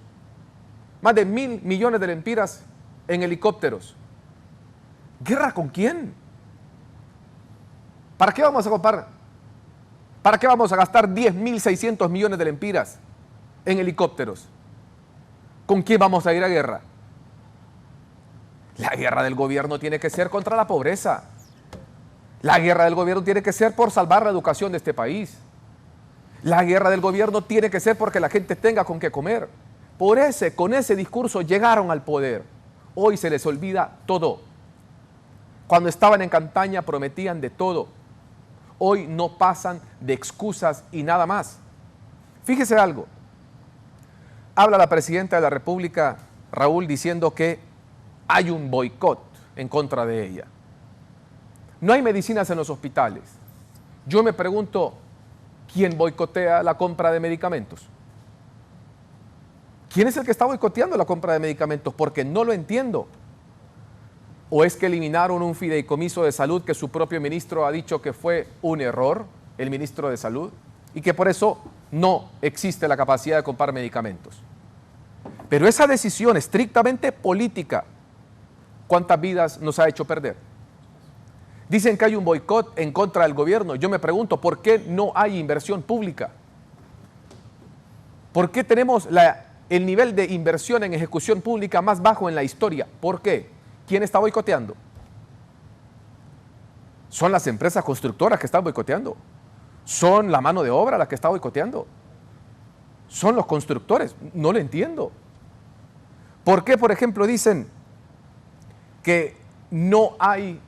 [SPEAKER 6] Más de 1.000 millones de lempiras en helicópteros. ¿Guerra con quién? ¿Para qué vamos a comprar? ¿Para qué vamos a gastar 10.600 millones de lempiras en helicópteros? ¿Con quién vamos a ir a guerra? La guerra del gobierno tiene que ser contra la pobreza. La guerra del gobierno tiene que ser por salvar la educación de este país. La guerra del gobierno tiene que ser porque la gente tenga con qué comer. Con ese discurso llegaron al poder. Hoy se les olvida todo. Cuando estaban en campaña prometían de todo. Hoy no pasan de excusas y nada más. Fíjese algo. Habla la presidenta de la República, Raúl, diciendo que hay un boicot en contra de ella. No hay medicinas en los hospitales. Yo me pregunto, ¿quién boicotea la compra de medicamentos? ¿Quién es el que está boicoteando la compra de medicamentos? Porque no lo entiendo. ¿O es que eliminaron un fideicomiso de salud que su propio ministro ha dicho que fue un error, el ministro de Salud, y que por eso no existe la capacidad de comprar medicamentos? Pero esa decisión estrictamente política, ¿cuántas vidas nos ha hecho perder? Dicen que hay un boicot en contra del gobierno. Yo me pregunto, ¿por qué no hay inversión pública? ¿Por qué tenemos el nivel de inversión en ejecución pública más bajo en la historia? ¿Por qué? ¿Quién está boicoteando? ¿Son las empresas constructoras que están boicoteando? ¿Son la mano de obra la que está boicoteando? ¿Son los constructores? No lo entiendo. ¿Por qué, por ejemplo, dicen que no hay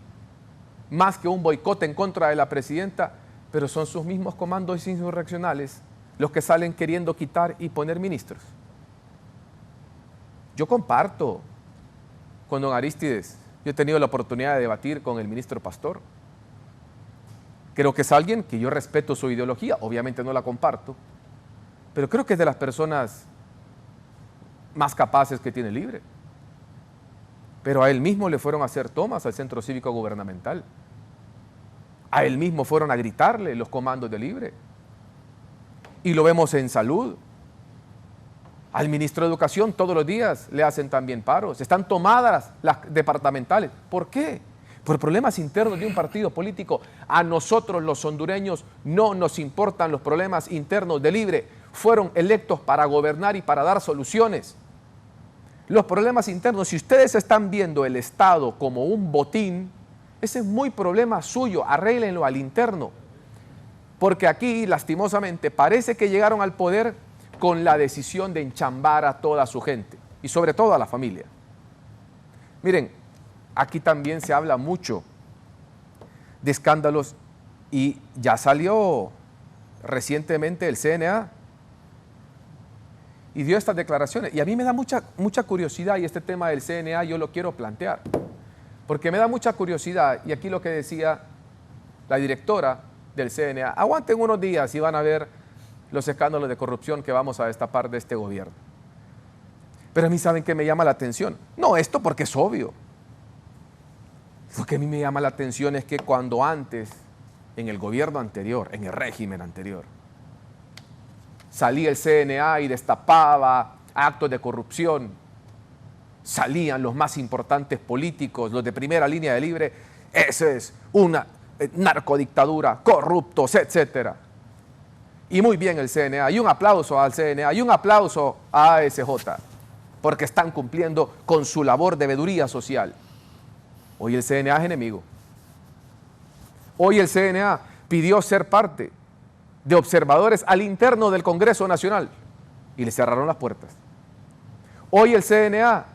[SPEAKER 6] más que un boicot en contra de la presidenta, pero son sus mismos comandos insurreccionales los que salen queriendo quitar y poner ministros? Yo comparto con don Arístides, yo he tenido la oportunidad de debatir con el ministro Pastor. Creo que es alguien que yo respeto su ideología, obviamente no la comparto, pero creo que es de las personas más capaces que tiene Libre. Pero a él mismo le fueron a hacer tomas al centro cívico gubernamental. A él mismo fueron a gritarle los comandos de Libre. Y lo vemos en salud. Al ministro de Educación todos los días le hacen también paros. Están tomadas las departamentales. ¿Por qué? Por problemas internos de un partido político. A nosotros los hondureños no nos importan los problemas internos de Libre. Fueron electos para gobernar y para dar soluciones. Los problemas internos, si ustedes están viendo el Estado como un botín, ese es muy problema suyo, arréglenlo al interno. Porque aquí, lastimosamente, parece que llegaron al poder con la decisión de enchambar a toda su gente y sobre todo a la familia. Miren, aquí también se habla mucho de escándalos y ya salió recientemente el CNA y dio estas declaraciones. Y a mí me da mucha curiosidad, y este tema del CNA yo lo quiero plantear, porque me da mucha curiosidad, y aquí lo que decía la directora del CNA, aguanten unos días y van a ver los escándalos de corrupción que vamos a destapar de este gobierno. Pero a mí, ¿saben qué me llama la atención? No esto porque es obvio. Lo que a mí me llama la atención es que cuando antes, en el gobierno anterior, en el régimen anterior, salía el CNA y destapaba actos de corrupción, salían los más importantes políticos, los de primera línea de Libre, esa es una narcodictadura, corruptos, etcétera. Y muy bien el CNA, y un aplauso al CNA, y un aplauso a ASJ, porque están cumpliendo con su labor de veeduría social. Hoy el CNA es enemigo. Hoy el CNA pidió ser parte de observadores al interno del Congreso Nacional y le cerraron las puertas. Hoy el CNA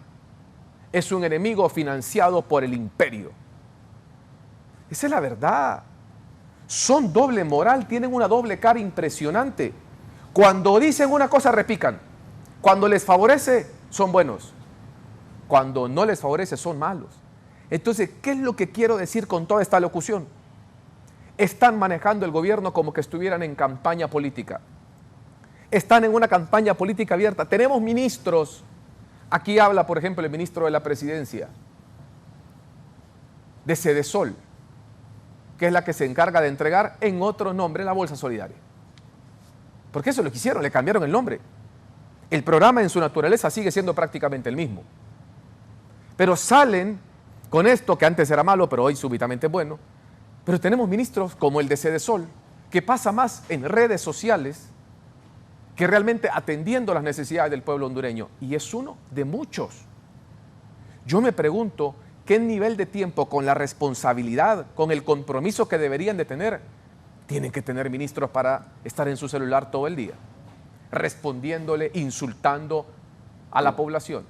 [SPEAKER 6] es un enemigo financiado por el imperio. Esa es la verdad. Son doble moral, tienen una doble cara impresionante. Cuando dicen una cosa repican. Cuando les favorece, son buenos. Cuando no les favorece, son malos. Entonces, ¿qué es lo que quiero decir con toda esta locución? Están manejando el gobierno como que estuvieran en campaña política. Están en una campaña política abierta. Tenemos ministros. Aquí habla, por ejemplo, el ministro de la Presidencia, de Sedesol, que es la que se encarga de entregar en otro nombre la Bolsa Solidaria. Porque eso lo que hicieron, le cambiaron el nombre. El programa en su naturaleza sigue siendo prácticamente el mismo. Pero salen con esto que antes era malo, pero hoy súbitamente es bueno. Pero tenemos ministros como el de Sedesol, que pasa más en redes sociales que realmente atendiendo las necesidades del pueblo hondureño. Y es uno de muchos. Yo me pregunto qué nivel de tiempo, con la responsabilidad, con el compromiso que deberían de tener, tienen que tener ministros para estar en su celular todo el día, respondiéndole, insultando a la población.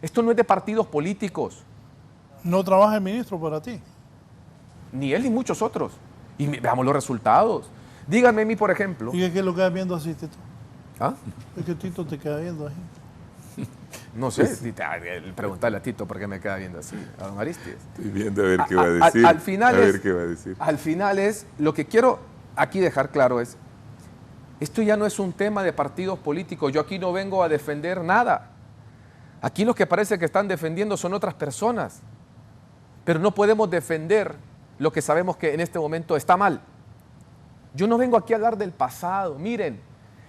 [SPEAKER 6] Esto no es de partidos políticos.
[SPEAKER 4] ¿No trabaja el ministro para ti?
[SPEAKER 6] Ni él ni muchos otros. Y veamos los resultados. Díganme a mí, por ejemplo.
[SPEAKER 4] ¿Y qué lo quedas viendo así, Tito?
[SPEAKER 6] ¿Ah?
[SPEAKER 4] ¿Es que Tito te queda viendo así?
[SPEAKER 6] No sé, preguntarle a Tito por qué me queda viendo así, a don Aristides.
[SPEAKER 7] Estoy viendo a ver qué va a decir.
[SPEAKER 6] Al final
[SPEAKER 7] a ver qué va a decir.
[SPEAKER 6] Al final es, lo que quiero aquí dejar claro es, esto ya no es un tema de partidos políticos. Yo aquí no vengo a defender nada. Aquí los que parece que están defendiendo son otras personas. Pero no podemos defender lo que sabemos que en este momento está mal. Yo no vengo aquí a hablar del pasado. Miren,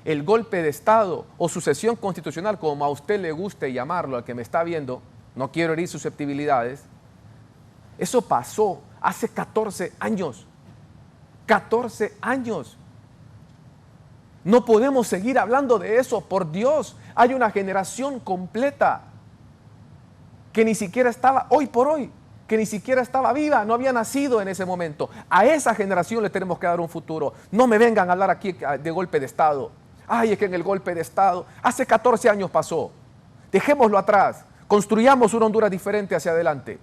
[SPEAKER 6] el golpe de Estado o sucesión constitucional, como a usted le guste llamarlo, al que me está viendo, no quiero herir susceptibilidades, eso pasó hace 14 años. 14 años. No podemos seguir hablando de eso, por Dios. Hay una generación completa que ni siquiera estaba, hoy por hoy, que ni siquiera estaba viva, no había nacido en ese momento. A esa generación le tenemos que dar un futuro. No me vengan a hablar aquí de golpe de Estado. Ay, es que en el golpe de Estado, hace 14 años pasó. Dejémoslo atrás, construyamos una Honduras diferente hacia adelante.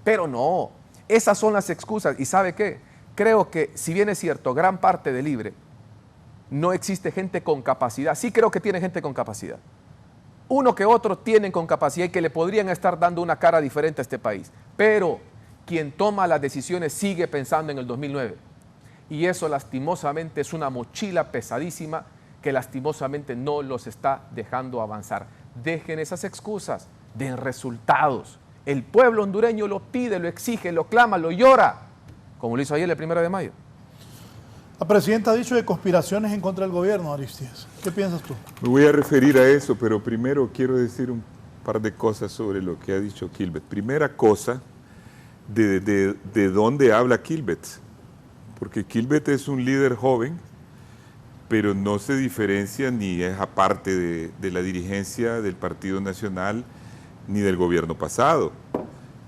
[SPEAKER 6] Pero no, esas son las excusas. ¿Y sabe qué? Creo que, si bien es cierto, gran parte de Libre, no existe gente con capacidad. Sí creo que tiene gente con capacidad. Uno que otro tienen con capacidad y que le podrían estar dando una cara diferente a este país. Pero quien toma las decisiones sigue pensando en el 2009. Y eso lastimosamente es una mochila pesadísima que lastimosamente no los está dejando avanzar. Dejen esas excusas, den resultados. El pueblo hondureño lo pide, lo exige, lo clama, lo llora, como lo hizo ayer el 1 de mayo.
[SPEAKER 4] La presidenta ha dicho de conspiraciones en contra del gobierno, Aristides. ¿Qué piensas tú?
[SPEAKER 7] Me voy a referir a eso, pero primero quiero decir un par de cosas sobre lo que ha dicho Kilbert. Primera cosa, de dónde habla Kilbert. Porque Kilbert es un líder joven, pero no se diferencia ni es aparte de la dirigencia del Partido Nacional ni del gobierno pasado.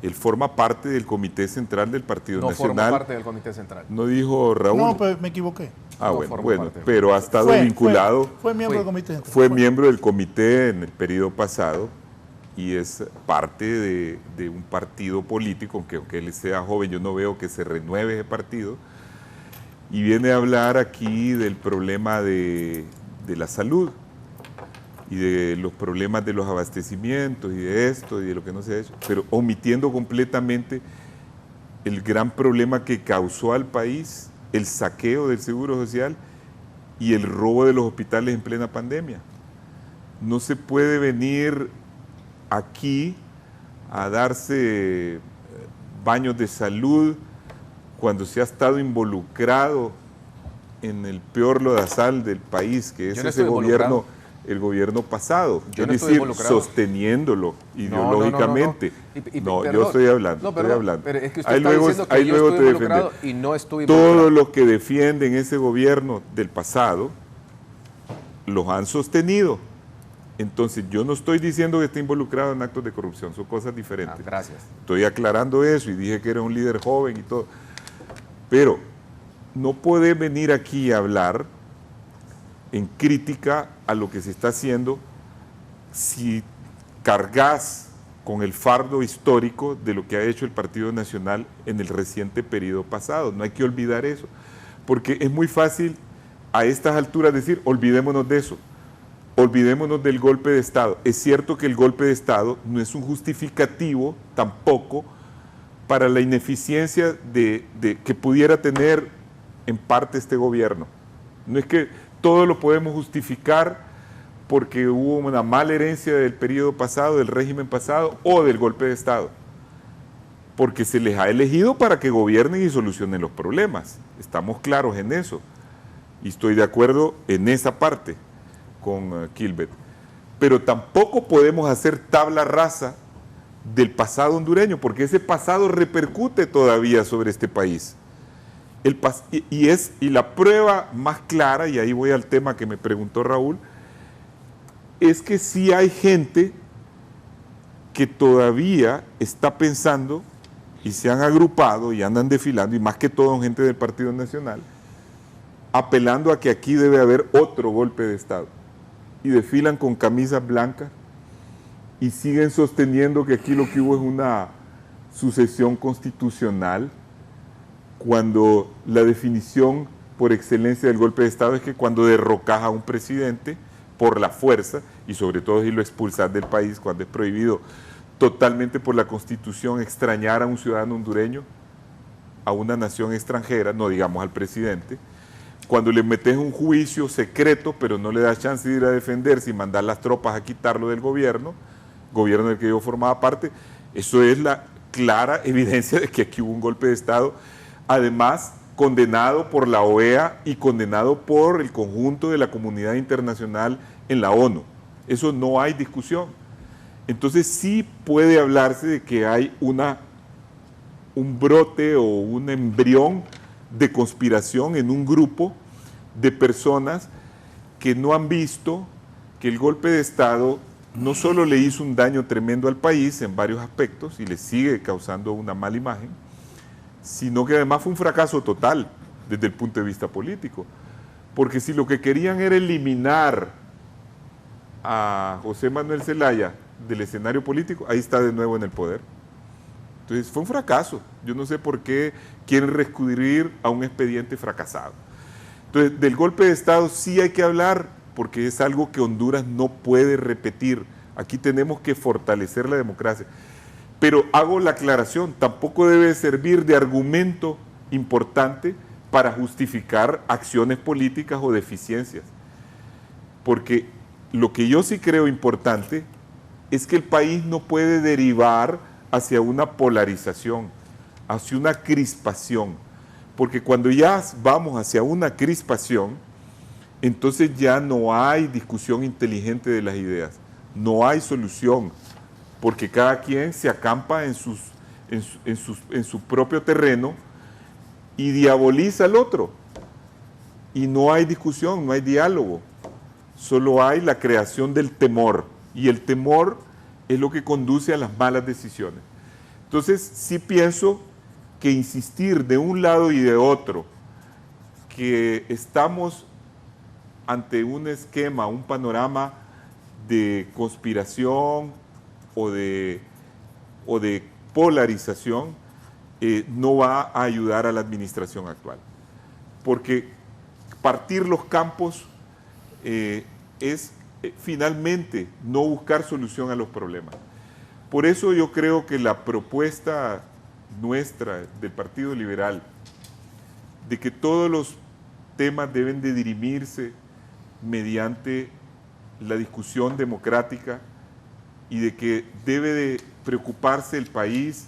[SPEAKER 7] Él forma parte del Comité Central del Partido Nacional.
[SPEAKER 6] No forma parte del Comité Central.
[SPEAKER 7] ¿No dijo Raúl?
[SPEAKER 4] No, pero me equivoqué.
[SPEAKER 7] Ah, bueno, pero ha estado vinculado.
[SPEAKER 4] Fue miembro del Comité Central.
[SPEAKER 7] Fue miembro del comité en el periodo pasado y es parte de un partido político, aunque él sea joven, yo no veo que se renueve ese partido. Y viene a hablar aquí del problema de la salud. y de los problemas de los abastecimientos y de esto y de lo que no se ha hecho, pero omitiendo completamente el gran problema que causó al país el saqueo del Seguro Social y el robo de los hospitales en plena pandemia. No se puede venir aquí a darse baños de salud cuando se ha estado involucrado en el peor lodazal del país, que es ese gobierno, el gobierno pasado.
[SPEAKER 6] Yo
[SPEAKER 7] es decir, sosteniéndolo ideológicamente. No, yo estoy hablando.
[SPEAKER 6] Pero es que usted está diciendo que yo estuve involucrado y no estuve involucrado.
[SPEAKER 7] Todos los que defienden ese gobierno del pasado los han sostenido. Entonces, yo no estoy diciendo que esté involucrado en actos de corrupción, son cosas diferentes.
[SPEAKER 6] Gracias.
[SPEAKER 7] Estoy aclarando eso y dije que era un líder joven y todo. Pero no puede venir aquí a hablar en crítica a lo que se está haciendo si cargas con el fardo histórico de lo que ha hecho el Partido Nacional en el reciente periodo pasado. No hay que olvidar eso, porque es muy fácil a estas alturas decir, olvidémonos de eso. Olvidémonos del golpe de Estado. Es cierto que el golpe de Estado no es un justificativo tampoco para la ineficiencia que pudiera tener en parte este gobierno. No es que todo lo podemos justificar porque hubo una mala herencia del periodo pasado, del régimen pasado o del golpe de Estado. Porque se les ha elegido para que gobiernen y solucionen los problemas. Estamos claros en eso. Y estoy de acuerdo en esa parte con Kilbert, pero tampoco podemos hacer tabla rasa del pasado hondureño, porque ese pasado repercute todavía sobre este país. Y la prueba más clara, y ahí voy al tema que me preguntó Raúl, es que sí hay gente que todavía está pensando y se han agrupado y andan desfilando, y más que todo gente del Partido Nacional, apelando a que aquí debe haber otro golpe de Estado. Y desfilan con camisas blancas y siguen sosteniendo que aquí lo que hubo es una sucesión constitucional, cuando la definición por excelencia del golpe de Estado es que cuando derrocas a un presidente por la fuerza, y sobre todo si lo expulsas del país, cuando es prohibido totalmente por la Constitución extrañar a un ciudadano hondureño, a una nación extranjera, no digamos al presidente, cuando le metes un juicio secreto, pero no le das chance de ir a defenderse y mandar las tropas a quitarlo del gobierno del que yo formaba parte, eso es la clara evidencia de que aquí hubo un golpe de Estado, además condenado por la OEA y condenado por el conjunto de la comunidad internacional en la ONU. Eso no hay discusión. Entonces sí puede hablarse de que hay un brote o un embrión de conspiración en un grupo de personas que no han visto que el golpe de Estado no solo le hizo un daño tremendo al país en varios aspectos y le sigue causando una mala imagen, sino que además fue un fracaso total desde el punto de vista político. Porque si lo que querían era eliminar a José Manuel Zelaya del escenario político, ahí está de nuevo en el poder. Entonces fue un fracaso. Yo no sé por qué quieren recurrir a un expediente fracasado. Entonces, del golpe de Estado sí hay que hablar, porque es algo que Honduras no puede repetir. Aquí tenemos que fortalecer la democracia. Pero hago la aclaración, tampoco debe servir de argumento importante para justificar acciones políticas o deficiencias. Porque lo que yo sí creo importante es que el país no puede derivar hacia una polarización, hacia una crispación, porque cuando ya vamos hacia una crispación, entonces ya no hay discusión inteligente de las ideas, no hay solución, porque cada quien se acampa en su propio terreno y diaboliza al otro, y no hay discusión, no hay diálogo, solo hay la creación del temor, y el temor es lo que conduce a las malas decisiones. Entonces, sí pienso que insistir de un lado y de otro que estamos ante un esquema, un panorama de conspiración o de polarización, no va a ayudar a la administración actual. Porque partir los campos es finalmente no buscar solución a los problemas. Por eso yo creo que la propuesta nuestra del Partido Liberal de que todos los temas deben de dirimirse mediante la discusión democrática y de que debe de preocuparse el país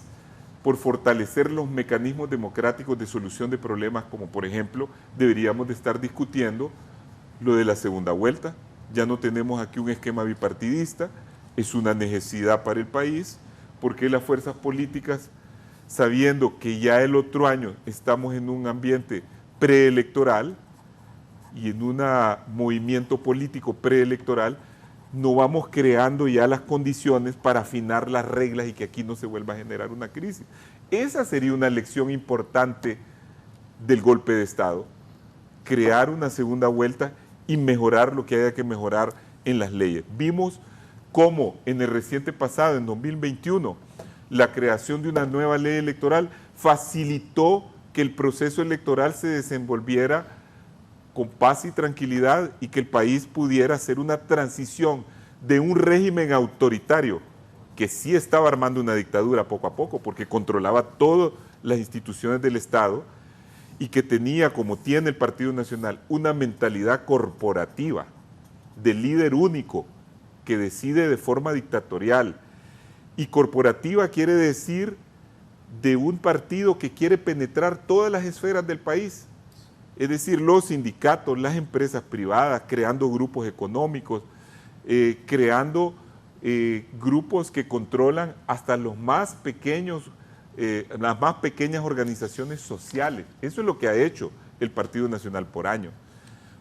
[SPEAKER 7] por fortalecer los mecanismos democráticos de solución de problemas, como por ejemplo, deberíamos de estar discutiendo lo de la segunda vuelta. Ya no tenemos aquí un esquema bipartidista, es una necesidad para el país, porque las fuerzas políticas, sabiendo que ya el otro año estamos en un ambiente preelectoral y en un movimiento político preelectoral, no vamos creando ya las condiciones para afinar las reglas y que aquí no se vuelva a generar una crisis. Esa sería una lección importante del golpe de Estado, crear una segunda vuelta y mejorar lo que haya que mejorar en las leyes. Vimos cómo en el reciente pasado, en 2021, la creación de una nueva ley electoral facilitó que el proceso electoral se desenvolviera con paz y tranquilidad y que el país pudiera hacer una transición de un régimen autoritario que sí estaba armando una dictadura poco a poco porque controlaba todas las instituciones del Estado y que tenía, como tiene el Partido Nacional, una mentalidad corporativa de líder único que decide de forma dictatorial. Y corporativa quiere decir de un partido que quiere penetrar todas las esferas del país. Es decir, los sindicatos, las empresas privadas, creando grupos económicos, creando grupos que controlan hasta los más pequeños, las más pequeñas organizaciones sociales. Eso es lo que ha hecho el Partido Nacional por años.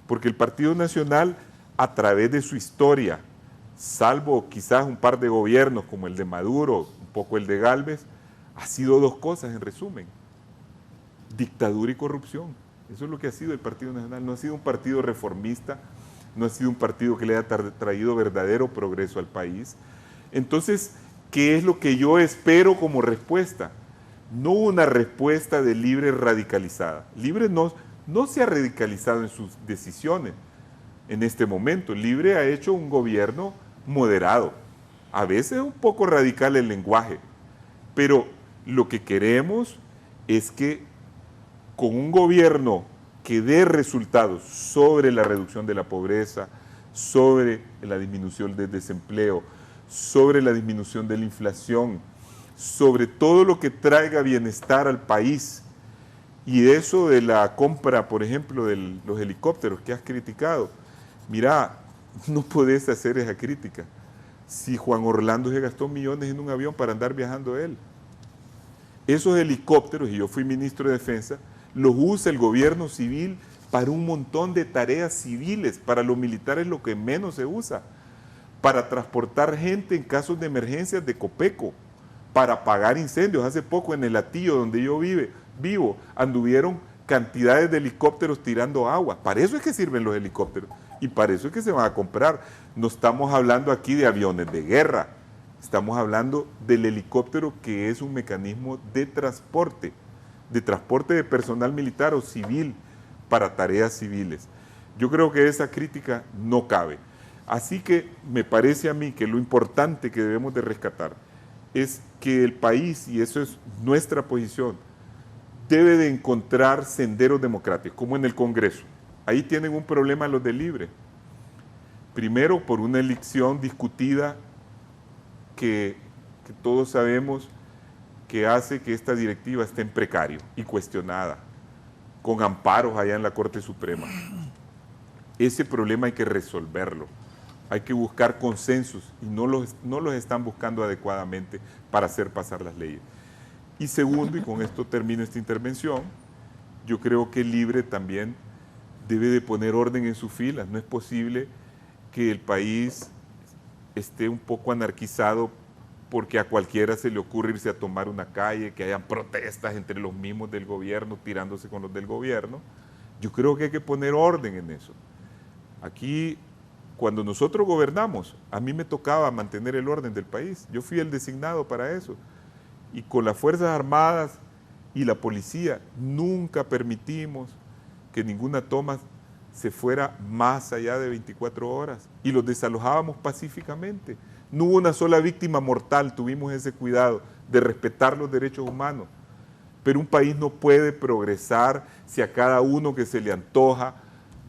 [SPEAKER 7] Porque el Partido Nacional, a través de su historia, salvo quizás un par de gobiernos como el de Maduro, un poco el de Gálvez, ha sido dos cosas en resumen: dictadura y corrupción. Eso es lo que ha sido el Partido Nacional. No ha sido un partido reformista, no ha sido un partido que le haya traído verdadero progreso al país. Entonces, ¿qué es lo que yo espero como respuesta? No una respuesta de Libre radicalizada. Libre no se ha radicalizado en sus decisiones en este momento. Libre ha hecho un gobierno moderado, a veces un poco radical el lenguaje, pero lo que queremos es que con un gobierno que dé resultados sobre la reducción de la pobreza, sobre la disminución del desempleo, sobre la disminución de la inflación, sobre todo lo que traiga bienestar al país. Y eso de la compra, por ejemplo, de los helicópteros que has criticado, mira, no podés hacer esa crítica. Si Juan Orlando se gastó millones en un avión para andar viajando él. Esos helicópteros, y yo fui ministro de Defensa, los usa el gobierno civil para un montón de tareas civiles. Para los militares lo que menos se usa. Para transportar gente en casos de emergencias de Copeco, para apagar incendios. Hace poco en el Hatillo, donde yo vivo, anduvieron cantidades de helicópteros tirando agua. Para eso es que sirven los helicópteros y para eso es que se van a comprar. No estamos hablando aquí de aviones de guerra, estamos hablando del helicóptero, que es un mecanismo de transporte de personal militar o civil para tareas civiles. Yo creo que esa crítica no cabe. Así que me parece a mí que lo importante que debemos de rescatar es que el país, y eso es nuestra posición, debe de encontrar senderos democráticos, como en el Congreso. Ahí tienen un problema los de Libre. Primero, por una elección discutida que todos sabemos que hace que esta directiva esté en precario y cuestionada, con amparos allá en la Corte Suprema. Ese problema hay que resolverlo. Hay que buscar consensos y no los están buscando adecuadamente para hacer pasar las leyes. Y segundo, y con esto termino esta intervención, yo creo que Libre también debe de poner orden en sus filas. No es posible que el país esté un poco anarquizado porque a cualquiera se le ocurre irse a tomar una calle, que hayan protestas entre los mismos del gobierno, tirándose con los del gobierno. Yo creo que hay que poner orden en eso. Aquí, cuando nosotros gobernamos, a mí me tocaba mantener el orden del país. Yo fui el designado para eso. Y con las Fuerzas Armadas y la policía nunca permitimos que ninguna toma se fuera más allá de 24 horas y los desalojábamos pacíficamente. No hubo una sola víctima mortal, tuvimos ese cuidado de respetar los derechos humanos. Pero un país no puede progresar si a cada uno que se le antoja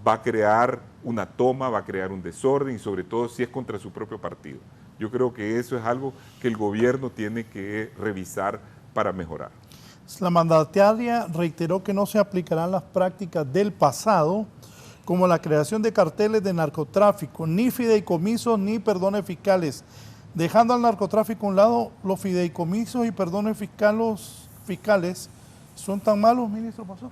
[SPEAKER 7] va a crear una toma, va a crear un desorden y sobre todo si es contra su propio partido. Yo creo que eso es algo que el gobierno tiene que revisar para mejorar.
[SPEAKER 4] La mandataria reiteró que no se aplicarán las prácticas del pasado, como la creación de carteles de narcotráfico, ni fideicomisos ni perdones fiscales. Dejando al narcotráfico a un lado, los fideicomisos y perdones fiscales ¿son tan malos, ministro Pastor?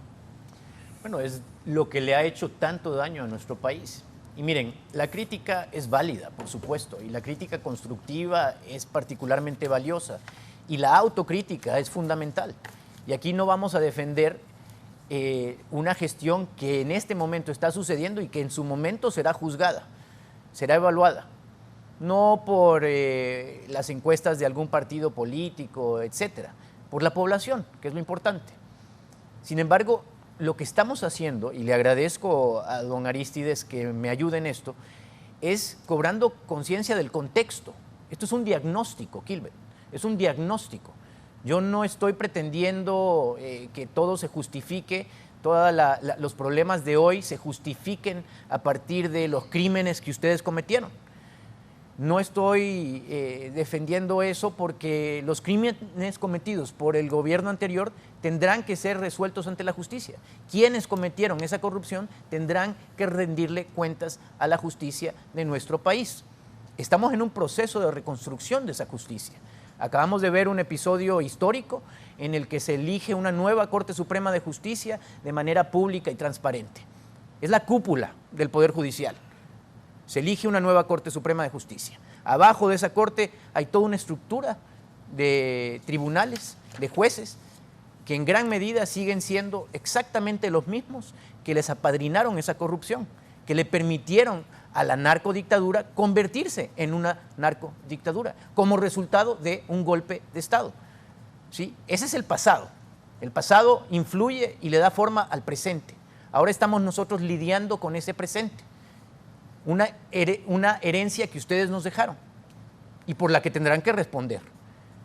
[SPEAKER 5] Bueno, es lo que le ha hecho tanto daño a nuestro país. Y miren, la crítica es válida, por supuesto, y la crítica constructiva es particularmente valiosa, y la autocrítica es fundamental. Y aquí no vamos a defender una gestión que en este momento está sucediendo y que en su momento será juzgada, será evaluada, no por las encuestas de algún partido político, etcétera, por la población, que es lo importante. Sin embargo, lo que estamos haciendo, y le agradezco a don Arístides que me ayude en esto, es cobrando conciencia del contexto. Esto es un diagnóstico, Kilbert, es un diagnóstico. Yo no estoy pretendiendo que todo se justifique, todos los problemas de hoy se justifiquen a partir de los crímenes que ustedes cometieron. No estoy defendiendo eso porque los crímenes cometidos por el gobierno anterior tendrán que ser resueltos ante la justicia. Quienes cometieron esa corrupción tendrán que rendirle cuentas a la justicia de nuestro país. Estamos en un proceso de reconstrucción de esa justicia. Acabamos de ver un episodio histórico en el que se elige una nueva Corte Suprema de Justicia de manera pública y transparente. Es la cúpula del Poder Judicial. Se elige una nueva Corte Suprema de Justicia. Abajo de esa Corte hay toda una estructura de tribunales, de jueces, que en gran medida siguen siendo exactamente los mismos que les apadrinaron esa corrupción, que le permitieron a la narcodictadura convertirse en una narcodictadura como resultado de un golpe de Estado. ¿Sí? Ese es el pasado. El pasado influye y le da forma al presente. Ahora estamos nosotros lidiando con ese presente. Una herencia que ustedes nos dejaron y por la que tendrán que responder.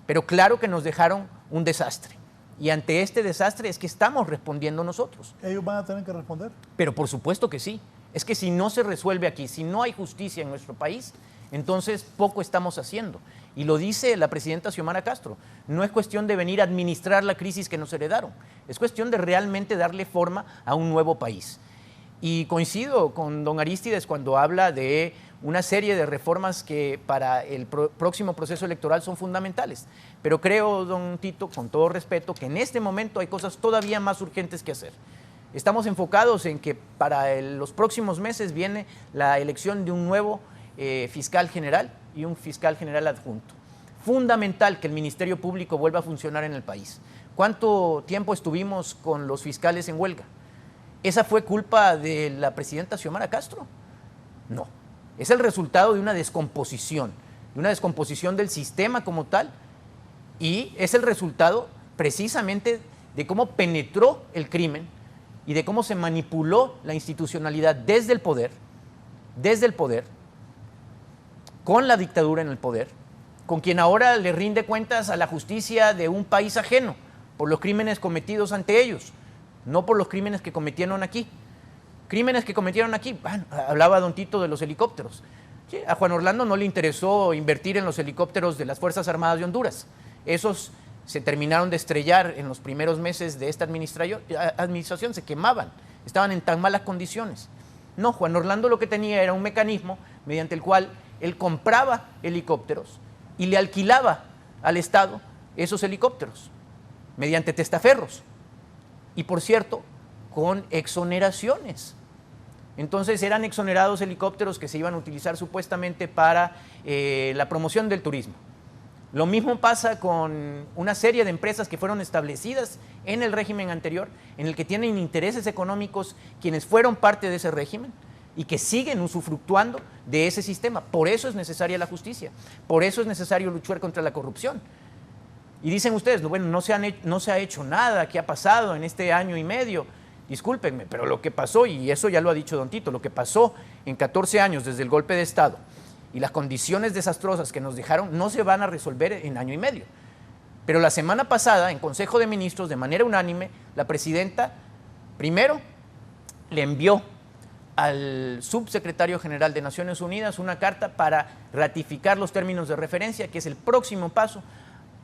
[SPEAKER 5] Pero claro que nos dejaron un desastre. Y ante este desastre es que estamos respondiendo nosotros.
[SPEAKER 4] ¿Ellos van a tener que responder?
[SPEAKER 5] Pero por supuesto que sí. Es que si no se resuelve aquí, si no hay justicia en nuestro país, entonces poco estamos haciendo. Y lo dice la presidenta Xiomara Castro. No es cuestión de venir a administrar la crisis que nos heredaron. Es cuestión de realmente darle forma a un nuevo país. Y coincido con don Arístides cuando habla de una serie de reformas que para el próximo proceso electoral son fundamentales. Pero creo, don Tito, con todo respeto, que en este momento hay cosas todavía más urgentes que hacer. Estamos enfocados en que para los próximos meses viene la elección de un nuevo fiscal general y un fiscal general adjunto. Fundamental que el Ministerio Público vuelva a funcionar en el país. ¿Cuánto tiempo estuvimos con los fiscales en huelga? ¿Esa fue culpa de la presidenta Xiomara Castro? No. Es el resultado de una descomposición del sistema como tal, y es el resultado precisamente de cómo penetró el crimen y de cómo se manipuló la institucionalidad desde el poder, con la dictadura en el poder, con quien ahora le rinde cuentas a la justicia de un país ajeno por los crímenes cometidos ante ellos, no por los crímenes que cometieron aquí. Crímenes que cometieron aquí, bueno, hablaba don Tito de los helicópteros. Sí, a Juan Orlando no le interesó invertir en los helicópteros de las Fuerzas Armadas de Honduras. Esos se terminaron de estrellar en los primeros meses de esta administración, se quemaban, estaban en tan malas condiciones. No, Juan Orlando lo que tenía era un mecanismo mediante el cual él compraba helicópteros y le alquilaba al Estado esos helicópteros mediante testaferros. Y por cierto, con exoneraciones. Entonces eran exonerados helicópteros que se iban a utilizar supuestamente para la promoción del turismo. Lo mismo pasa con una serie de empresas que fueron establecidas en el régimen anterior, en el que tienen intereses económicos quienes fueron parte de ese régimen y que siguen usufructuando de ese sistema. Por eso es necesaria la justicia, por eso es necesario luchar contra la corrupción. Y dicen ustedes, bueno, no se ha hecho nada, ¿qué ha pasado en este año y medio? discúlpenme, pero lo que pasó, y eso ya lo ha dicho don Tito, lo que pasó en 14 años desde el golpe de Estado y las condiciones desastrosas que nos dejaron no se van a resolver en año y medio. Pero la semana pasada, en Consejo de Ministros, de manera unánime, la presidenta, primero, le envió al subsecretario general de Naciones Unidas una carta para ratificar los términos de referencia, que es el próximo paso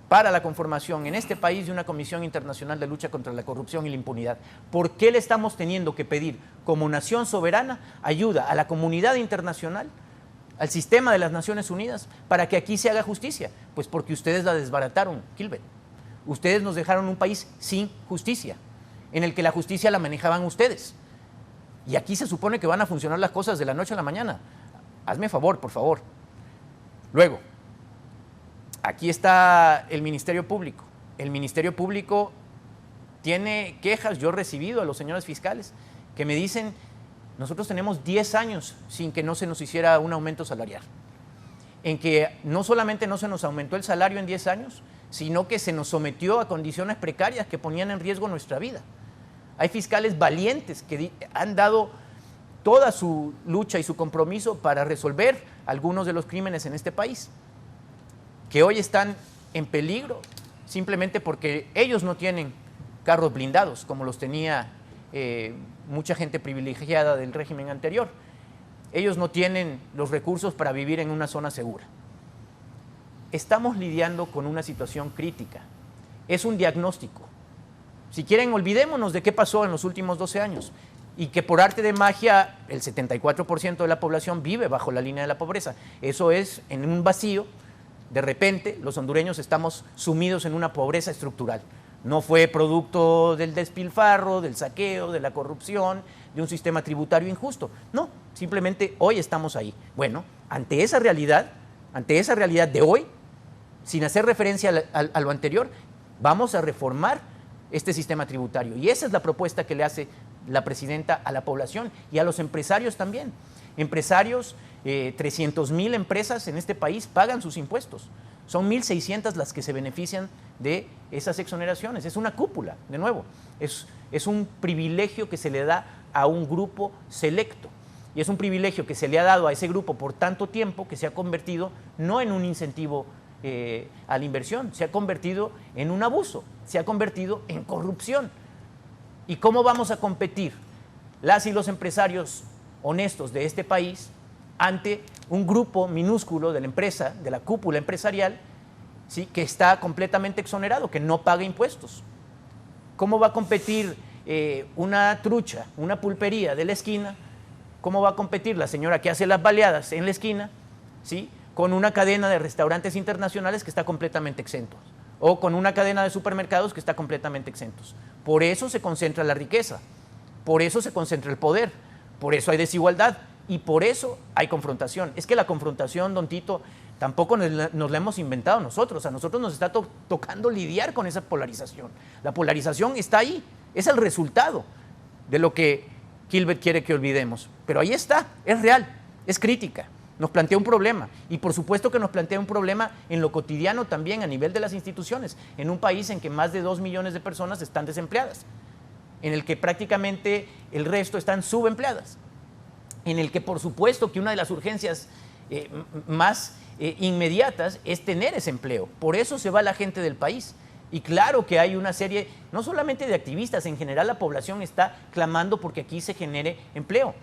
[SPEAKER 5] para la conformación en este país de una Comisión Internacional de Lucha contra la Corrupción y la Impunidad. ¿Por qué le estamos teniendo que pedir, como nación soberana, ayuda a la comunidad internacional, al sistema de las Naciones Unidas, para que aquí se haga justicia? Pues porque ustedes la desbarataron, Gilbert. Ustedes nos dejaron un país sin justicia, en el que la justicia la manejaban ustedes. Y aquí se supone que van a funcionar las cosas de la noche a la mañana. Hazme favor, por favor. Luego, aquí está el Ministerio Público. El Ministerio Público tiene quejas, yo he recibido a los señores fiscales que me dicen: nosotros tenemos 10 años sin que no se nos hiciera un aumento salarial. En que no solamente no se nos aumentó el salario en 10 años, sino que se nos sometió a condiciones precarias que ponían en riesgo nuestra vida. Hay fiscales valientes que han dado toda su lucha y su compromiso para resolver algunos de los crímenes en este país, que hoy están en peligro simplemente porque ellos no tienen carros blindados como los tenía mucha gente privilegiada del régimen anterior. Ellos no tienen los recursos para vivir en una zona segura. Estamos lidiando con una situación crítica. Es un diagnóstico. Si quieren, olvidémonos de qué pasó en los últimos 12 años y que por arte de magia el 74% de la población vive bajo la línea de la pobreza. Eso es en un vacío. De repente, los hondureños estamos sumidos en una pobreza estructural. No fue producto del despilfarro, del saqueo, de la corrupción, de un sistema tributario injusto. No, simplemente hoy estamos ahí. Bueno, ante esa realidad de hoy, sin hacer referencia a lo anterior, vamos a reformar este sistema tributario. Y esa es la propuesta que le hace la presidenta a la población y a los empresarios también. Empresarios, 300,000 empresas en este país pagan sus impuestos. Son 1,600 las que se benefician de esas exoneraciones. Es una cúpula, de nuevo. Es un privilegio que se le da a un grupo selecto. Y es un privilegio que se le ha dado a ese grupo por tanto tiempo que se ha convertido no en un incentivo a la inversión, se ha convertido en un abuso, se ha convertido en corrupción. ¿Y cómo vamos a competir las y los empresarios honestos de este país ante un grupo minúsculo de la empresa, de la cúpula empresarial, ¿sí?, que está completamente exonerado, que no paga impuestos? ¿Cómo va a competir una trucha, una pulpería de la esquina? ¿Cómo va a competir la señora que hace las baleadas en la esquina, ¿sí?, con una cadena de restaurantes internacionales que está completamente exentos? O con una cadena de supermercados que está completamente exentos. Por eso se concentra la riqueza, por eso se concentra el poder, por eso hay desigualdad y por eso hay confrontación. Es que la confrontación, don Tito, tampoco nos la hemos inventado nosotros. A nosotros nos está tocando lidiar con esa polarización. La polarización está ahí, es el resultado de lo que Gilbert quiere que olvidemos. Pero ahí está, es real, es crítica. Nos plantea un problema y por supuesto que nos plantea un problema en lo cotidiano también a nivel de las instituciones, en un país en que más de 2 millones de personas están desempleadas, en el que prácticamente el resto están subempleadas, en el que por supuesto que una de las urgencias más inmediatas es tener ese empleo. Por eso se va la gente del país. Y claro que hay una serie, no solamente de activistas, en general la población está clamando porque aquí se genere empleo.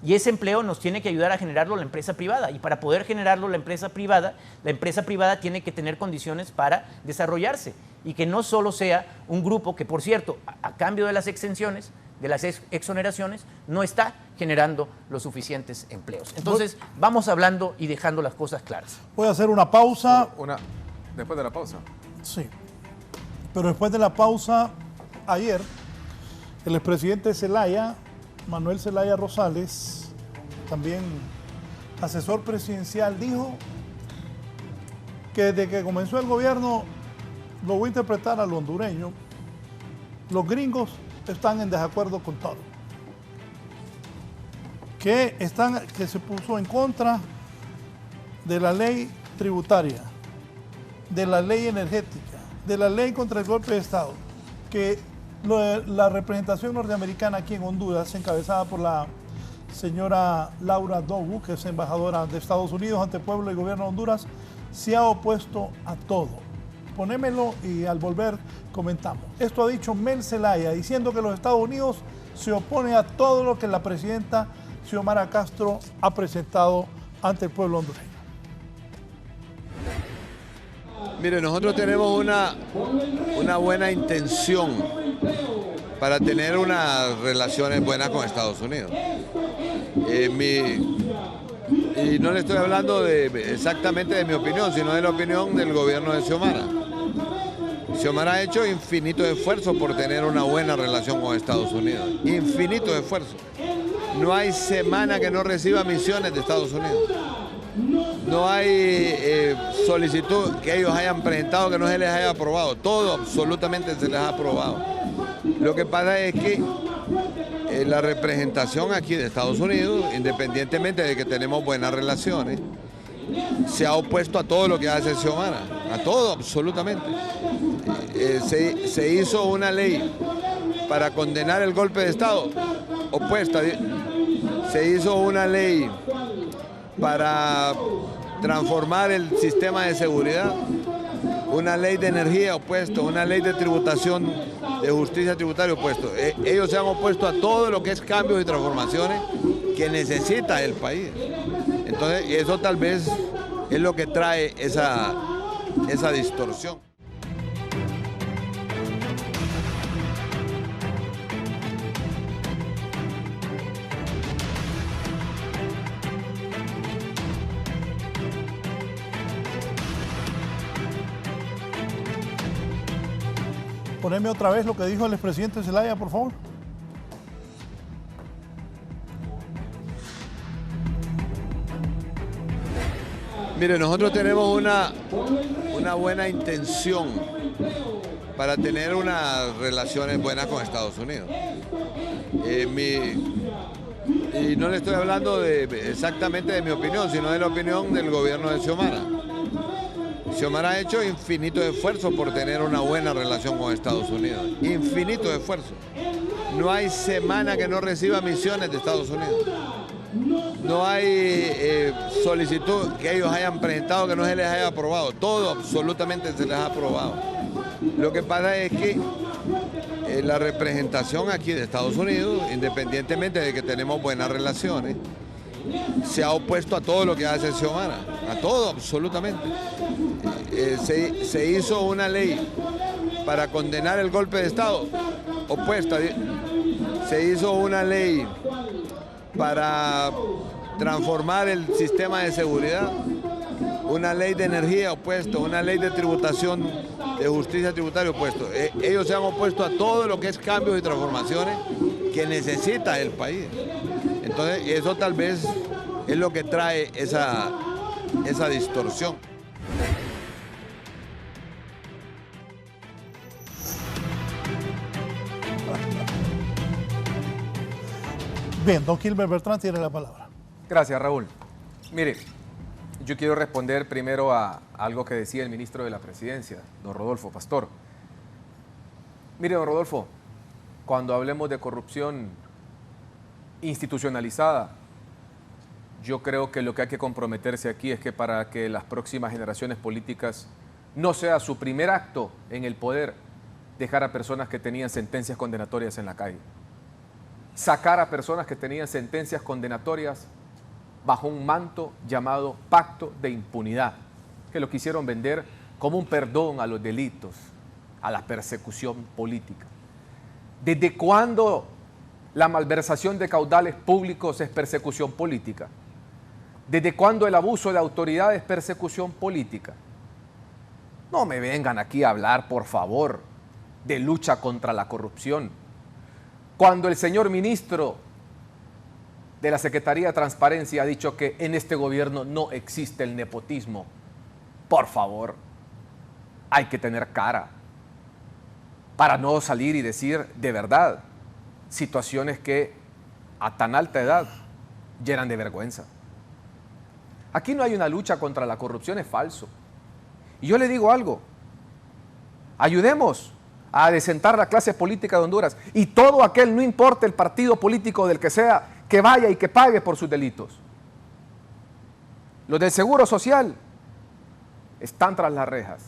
[SPEAKER 5] Y ese empleo nos tiene que ayudar a generarlo la empresa privada. Y para poder generarlo la empresa privada tiene que tener condiciones para desarrollarse. Y que no solo sea un grupo que, por cierto, a cambio de las exenciones, de las exoneraciones, no está generando los suficientes empleos. Entonces, vamos hablando y dejando las cosas claras.
[SPEAKER 4] Voy a hacer una pausa.
[SPEAKER 6] Después de la pausa.
[SPEAKER 4] Sí. Pero después de la pausa, ayer, el expresidente Zelaya, Manuel Zelaya Rosales, también asesor presidencial, dijo que desde que comenzó el gobierno, lo voy a interpretar al hondureño, los gringos están en desacuerdo con todo. Que se puso en contra de la ley tributaria, de la ley energética, de la ley contra el golpe de Estado, que La representación norteamericana aquí en Honduras, encabezada por la señora Laura Dogu, que es embajadora de Estados Unidos ante el pueblo y gobierno de Honduras, se ha opuesto a todo. Ponémelo y al volver comentamos. Esto ha dicho Mel Zelaya, diciendo que los Estados Unidos se opone a todo lo que la presidenta Xiomara Castro ha presentado ante el pueblo hondureño.
[SPEAKER 8] Mire, nosotros tenemos una buena intención para tener unas relaciones buenas con Estados Unidos. Y no le estoy hablando exactamente de mi opinión, sino de la opinión del gobierno de Xiomara. Xiomara ha hecho infinitos esfuerzos por tener una buena relación con Estados Unidos. Infinitos esfuerzos. No hay semana que no reciba misiones de Estados Unidos. No hay solicitud que ellos hayan presentado que no se les haya aprobado. Todo absolutamente se les ha aprobado. Lo que pasa es que la representación aquí de Estados Unidos, independientemente de que tenemos buenas relaciones, se ha opuesto a todo lo que hace Xiomara, a todo absolutamente. Se hizo una ley para condenar el golpe de Estado, opuesta. Se hizo una ley para transformar el sistema de seguridad, una ley de energía opuesto, una ley de tributación, de justicia tributaria opuesto. Ellos se han opuesto a todo lo que es cambios y transformaciones que necesita el país. Entonces eso tal vez es lo que trae esa distorsión.
[SPEAKER 4] Poneme otra vez lo que dijo el expresidente Zelaya, por favor.
[SPEAKER 8] Mire, nosotros tenemos una buena intención para tener unas relaciones buenas con Estados Unidos. Y no le estoy hablando exactamente de mi opinión, sino de la opinión del gobierno de Xiomara. Xiomara ha hecho infinitos esfuerzos por tener una buena relación con Estados Unidos. Infinitos esfuerzos. No hay semana que no reciba misiones de Estados Unidos. No hay solicitud que ellos hayan presentado que no se les haya aprobado. Todo absolutamente se les ha aprobado. Lo que pasa es que la representación aquí de Estados Unidos, independientemente de que tenemos buenas relaciones, se ha opuesto a todo lo que hace Xiomara, a todo absolutamente. Se hizo una ley para condenar el golpe de Estado, opuesta. Se hizo una ley para transformar el sistema de seguridad, una ley de energía opuesto, una ley de tributación, de justicia tributaria opuesto. Ellos se han opuesto a todo lo que es cambios y transformaciones que necesita el país. Entonces eso tal vez es lo que trae esa distorsión.
[SPEAKER 4] Bien, don Gilbert Bertrán tiene la palabra.
[SPEAKER 6] Gracias, Raúl. Mire, yo quiero responder primero a algo que decía el ministro de la Presidencia, don Rodolfo Pastor. Mire, don Rodolfo, cuando hablemos de corrupción institucionalizada, yo creo que lo que hay que comprometerse aquí es que para que las próximas generaciones políticas no sea su primer acto en el poder dejar a personas que tenían sentencias condenatorias en la calle. Sacar a personas que tenían sentencias condenatorias bajo un manto llamado pacto de impunidad, que lo quisieron vender como un perdón a los delitos, a la persecución política. ¿Desde cuándo la malversación de caudales públicos es persecución política? ¿Desde cuándo el abuso de autoridad es persecución política? No me vengan aquí a hablar, por favor, de lucha contra la corrupción. Cuando el señor ministro de la Secretaría de Transparencia ha dicho que en este gobierno no existe el nepotismo, por favor, hay que tener cara para no salir y decir de verdad situaciones que a tan alta edad llenan de vergüenza. Aquí no hay una lucha contra la corrupción, es falso. Y yo le digo algo, ayudemos a adecentar la clase política de Honduras. Y todo aquel, no importa el partido político del que sea, que vaya y que pague por sus delitos. Los del Seguro Social están tras las rejas.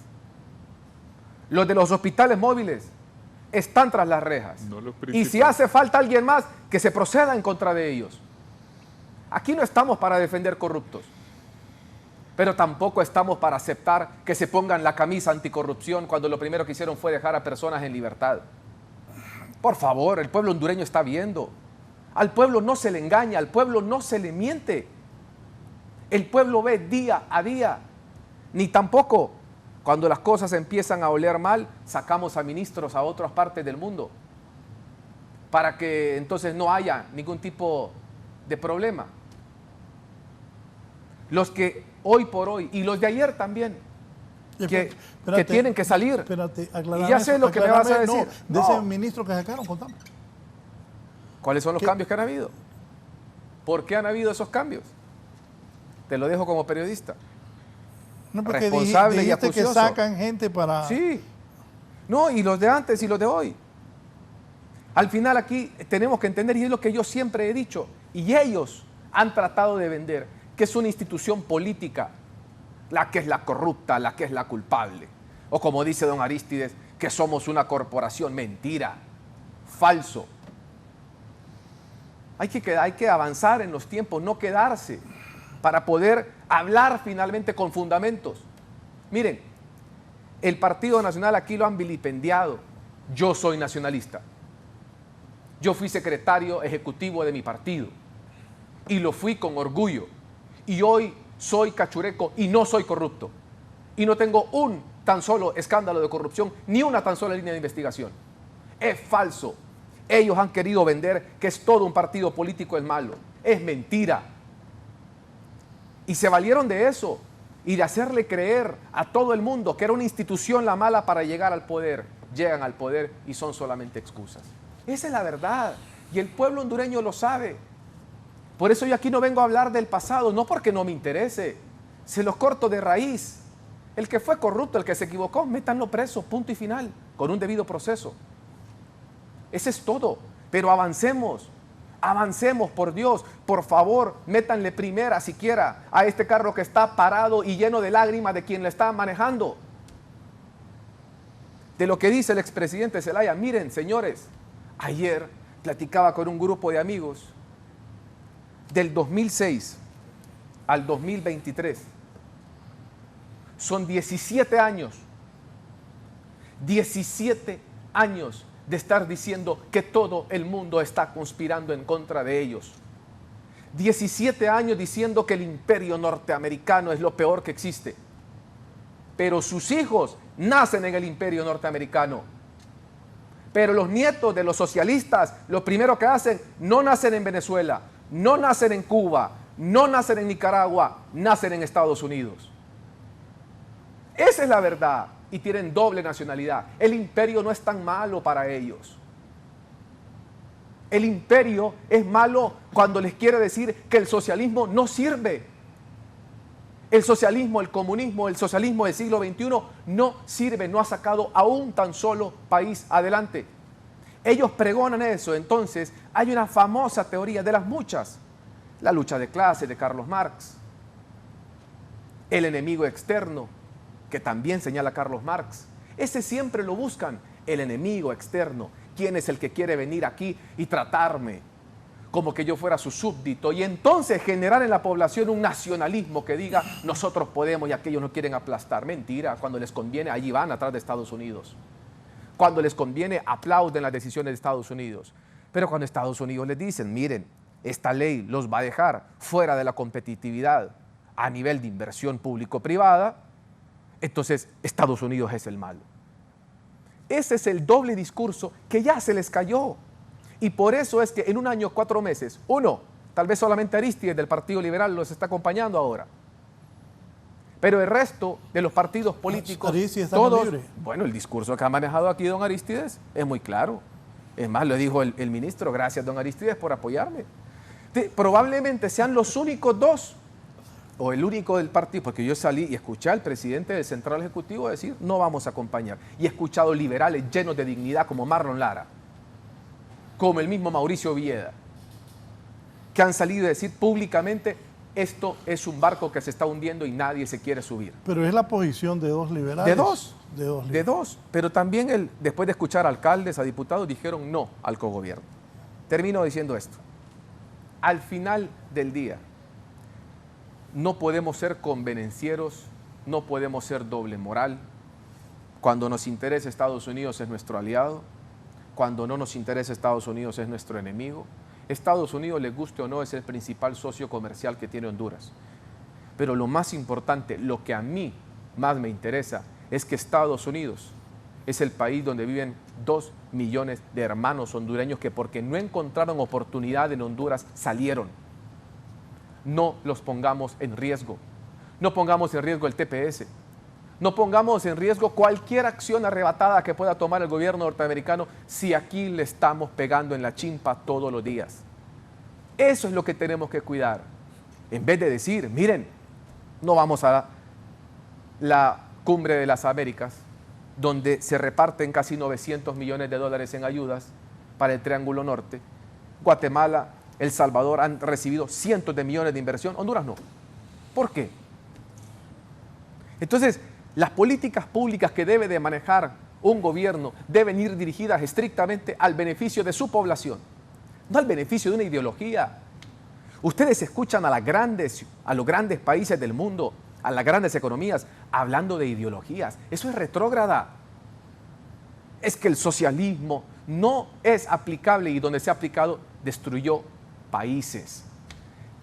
[SPEAKER 6] Los de los hospitales móviles están tras las rejas.
[SPEAKER 7] No los
[SPEAKER 6] y si hace falta alguien más, que se proceda en contra de ellos. Aquí no estamos para defender corruptos, pero tampoco estamos para aceptar que se pongan la camisa anticorrupción cuando lo primero que hicieron fue dejar a personas en libertad. Por favor, el pueblo hondureño está viendo. Al pueblo no se le engaña, al pueblo no se le miente. El pueblo ve día a día. Ni tampoco, cuando las cosas empiezan a oler mal, sacamos a ministros a otras partes del mundo para que entonces no haya ningún tipo de problema. Los que hoy por hoy, y los de ayer también, que tienen que salir.
[SPEAKER 4] Espérate,
[SPEAKER 6] y ya sé lo que me vas a decir.
[SPEAKER 4] De ese ministro que sacaron, contame.
[SPEAKER 6] ¿Cuáles son los cambios que han habido? ¿Por qué han habido esos cambios? Te lo dejo como periodista.
[SPEAKER 4] No, porque
[SPEAKER 6] responsable y
[SPEAKER 4] dijiste
[SPEAKER 6] acucioso.
[SPEAKER 4] que sacan gente para...
[SPEAKER 6] Sí. No, y los de antes y los de hoy. Al final aquí tenemos que entender, y es lo que yo siempre he dicho, y ellos han tratado de vender, que es una institución política, la que es la corrupta, la que es la culpable. O como dice don Arístides, que somos una corporación. Mentira, falso. Hay que avanzar en los tiempos, no quedarse, para poder hablar finalmente con fundamentos. Miren, el Partido Nacional aquí lo han vilipendiado. Yo soy nacionalista. Yo fui secretario ejecutivo de mi partido y lo fui con orgullo. Y hoy soy cachureco y no soy corrupto. Y no tengo un tan solo escándalo de corrupción, ni una tan sola línea de investigación. Es falso. Ellos han querido vender que es todo un partido político el malo. Es mentira. Y se valieron de eso y de hacerle creer a todo el mundo que era una institución la mala para llegar al poder. Llegan al poder y son solamente excusas. Esa es la verdad. Y el pueblo hondureño lo sabe. Por eso yo aquí no vengo a hablar del pasado, no porque no me interese. Se los corto de raíz. El que fue corrupto, el que se equivocó, métanlo preso, punto y final, con un debido proceso. Ese es todo. Pero avancemos. Avancemos, por Dios. Por favor, métanle primera siquiera a este carro que está parado y lleno de lágrimas de quien le está manejando. De lo que dice el expresidente Zelaya. Miren, señores, ayer platicaba con un grupo de amigos del 2006 al 2023. Son 17 años. 17 años de estar diciendo que todo el mundo está conspirando en contra de ellos. 17 años diciendo que el imperio norteamericano es lo peor que existe. Pero sus hijos nacen en el imperio norteamericano. Pero los nietos de los socialistas, lo primero que hacen, no nacen en Venezuela, no nacen en Cuba, no nacen en Nicaragua, nacen en Estados Unidos. Esa es la verdad. Y tienen doble nacionalidad. El imperio no es tan malo para ellos. El imperio es malo cuando les quiere decir que el socialismo no sirve. El socialismo, el comunismo, el socialismo del siglo XXI no sirve, no ha sacado a un tan solo país adelante. Ellos pregonan eso. Entonces hay una famosa teoría de las muchas. La lucha de clases de Carlos Marx. El enemigo externo, que también señala Carlos Marx. Ese siempre lo buscan, el enemigo externo. ¿Quién es el que quiere venir aquí y tratarme como que yo fuera su súbdito? Y entonces generar en la población un nacionalismo que diga, nosotros podemos y aquellos nos quieren aplastar. Mentira, cuando les conviene, allí van atrás de Estados Unidos. Cuando les conviene, aplauden las decisiones de Estados Unidos. Pero cuando Estados Unidos les dicen, miren, esta ley los va a dejar fuera de la competitividad a nivel de inversión público-privada, entonces Estados Unidos es el malo. Ese es el doble discurso que ya se les cayó. Y por eso es que en un año, 4 meses, uno, tal vez solamente Arístides del Partido Liberal los está acompañando ahora. Pero el resto de los partidos políticos, todos, bueno, el discurso que ha manejado aquí don Arístides es muy claro. Es más, lo dijo el ministro, gracias don Arístides por apoyarme. Probablemente sean los únicos dos o el único del partido, porque yo salí y escuché al presidente del Central Ejecutivo decir, no vamos a acompañar. Y he escuchado liberales llenos de dignidad como Marlon Lara, como el mismo Mauricio Villeda, que han salido a decir públicamente, esto es un barco que se está hundiendo y nadie se quiere subir.
[SPEAKER 4] Pero es la posición de dos liberales.
[SPEAKER 6] De dos. Pero también después de escuchar a alcaldes, a diputados, dijeron no al cogobierno. Termino diciendo esto. Al final del día, no podemos ser convenencieros, no podemos ser doble moral. Cuando nos interesa Estados Unidos es nuestro aliado, cuando no nos interesa Estados Unidos es nuestro enemigo. Estados Unidos, les guste o no, es el principal socio comercial que tiene Honduras. Pero lo más importante, lo que a mí más me interesa, es que Estados Unidos es el país donde viven 2 millones de hermanos hondureños que porque no encontraron oportunidad en Honduras, salieron. No los pongamos en riesgo. No pongamos en riesgo el TPS. No pongamos en riesgo cualquier acción arrebatada que pueda tomar el gobierno norteamericano si aquí le estamos pegando en la chimpa todos los días. Eso es lo que tenemos que cuidar. En vez de decir, miren, no vamos a la Cumbre de las Américas, donde se reparten casi 900 millones de dólares en ayudas para el Triángulo Norte. Guatemala, El Salvador han recibido cientos de millones de inversión, Honduras no. ¿Por qué? Entonces, las políticas públicas que debe de manejar un gobierno deben ir dirigidas estrictamente al beneficio de su población, no al beneficio de una ideología. Ustedes escuchan a los grandes países del mundo, a las grandes economías, hablando de ideologías. Eso es retrógrada. Es que el socialismo no es aplicable y donde se ha aplicado destruyó países.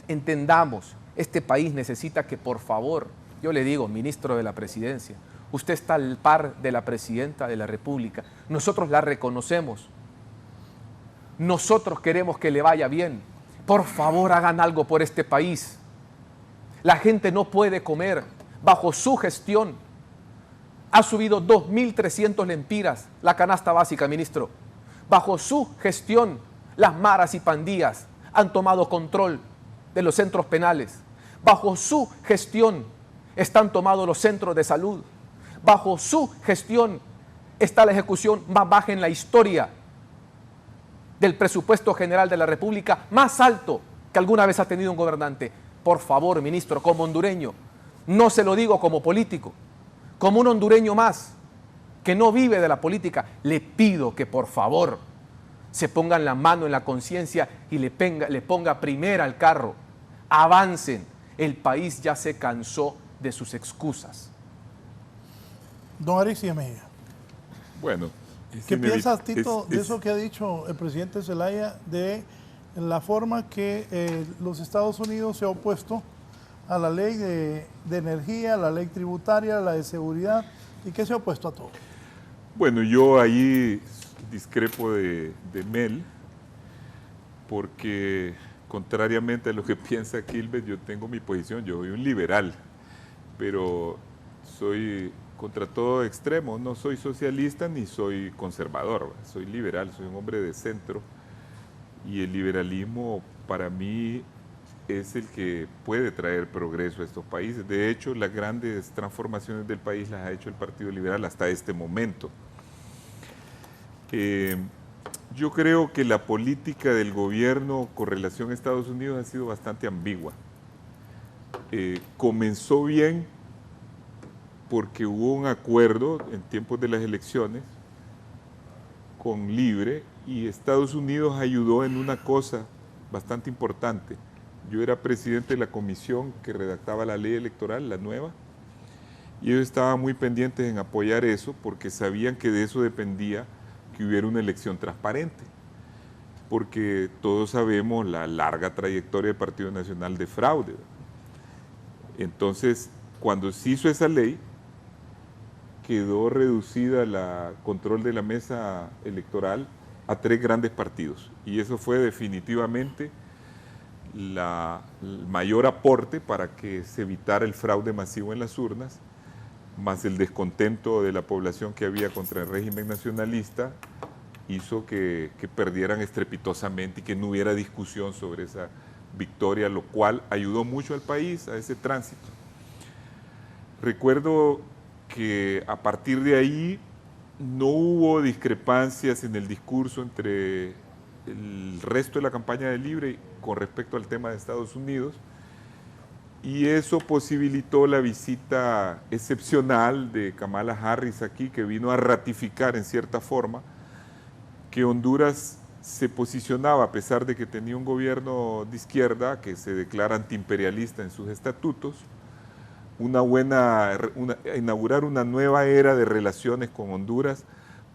[SPEAKER 6] Entendamos, este país necesita que por favor, yo le digo, ministro de la Presidencia, usted está al par de la Presidenta de la República. Nosotros la reconocemos. Nosotros queremos que le vaya bien. Por favor, hagan algo por este país. La gente no puede comer. Bajo su gestión ha subido 2.300 lempiras la canasta básica, ministro. Bajo su gestión, las maras y pandillas han tomado control de los centros penales. Bajo su gestión están tomados los centros de salud. Bajo su gestión está la ejecución más baja en la historia del presupuesto general de la República, más alto que alguna vez ha tenido un gobernante. Por favor, ministro, como hondureño, no se lo digo como político, como un hondureño más que no vive de la política, le pido que por favor se pongan la mano en la conciencia y le ponga primera al carro. Avancen, el país ya se cansó de sus excusas.
[SPEAKER 4] Don Aristides Mejía.
[SPEAKER 7] Bueno.
[SPEAKER 4] ¿Qué piensas, Tito, de eso que ha dicho el presidente Zelaya, de la forma que los Estados Unidos se ha opuesto a la ley de energía, a la ley tributaria, a la de seguridad, y que se ha opuesto a todo?
[SPEAKER 7] Bueno, yo ahí discrepo de Mel, porque contrariamente a lo que piensa Quilmes, yo tengo mi posición, yo soy un liberal, pero soy contra todo extremo, no soy socialista ni soy conservador, soy liberal, soy un hombre de centro, y el liberalismo para mí es el que puede traer progreso a estos países. De hecho, las grandes transformaciones del país las ha hecho el Partido Liberal hasta este momento. Yo creo que la política del gobierno con relación a Estados Unidos ha sido bastante ambigua. Comenzó bien porque hubo un acuerdo en tiempos de las elecciones con Libre, y Estados Unidos ayudó en una cosa bastante importante. Yo era presidente de la comisión que redactaba la ley electoral, la nueva, y ellos estaban muy pendientes en apoyar eso porque sabían que de eso dependía que hubiera una elección transparente, porque todos sabemos la larga trayectoria del Partido Nacional de fraude. Entonces, cuando se hizo esa ley, quedó reducida la control de la mesa electoral a 3 grandes partidos, y eso fue definitivamente el mayor aporte para que se evitara el fraude masivo en las urnas, más el descontento de la población que había contra el régimen nacionalista, hizo que perdieran estrepitosamente y que no hubiera discusión sobre esa victoria, lo cual ayudó mucho al país a ese tránsito. Recuerdo que a partir de ahí no hubo discrepancias en el discurso entre el resto de la campaña de Libre con respecto al tema de Estados Unidos, y eso posibilitó la visita excepcional de Kamala Harris aquí, que vino a ratificar en cierta forma que Honduras se posicionaba, a pesar de que tenía un gobierno de izquierda que se declara antiimperialista en sus estatutos, inaugurar una nueva era de relaciones con Honduras,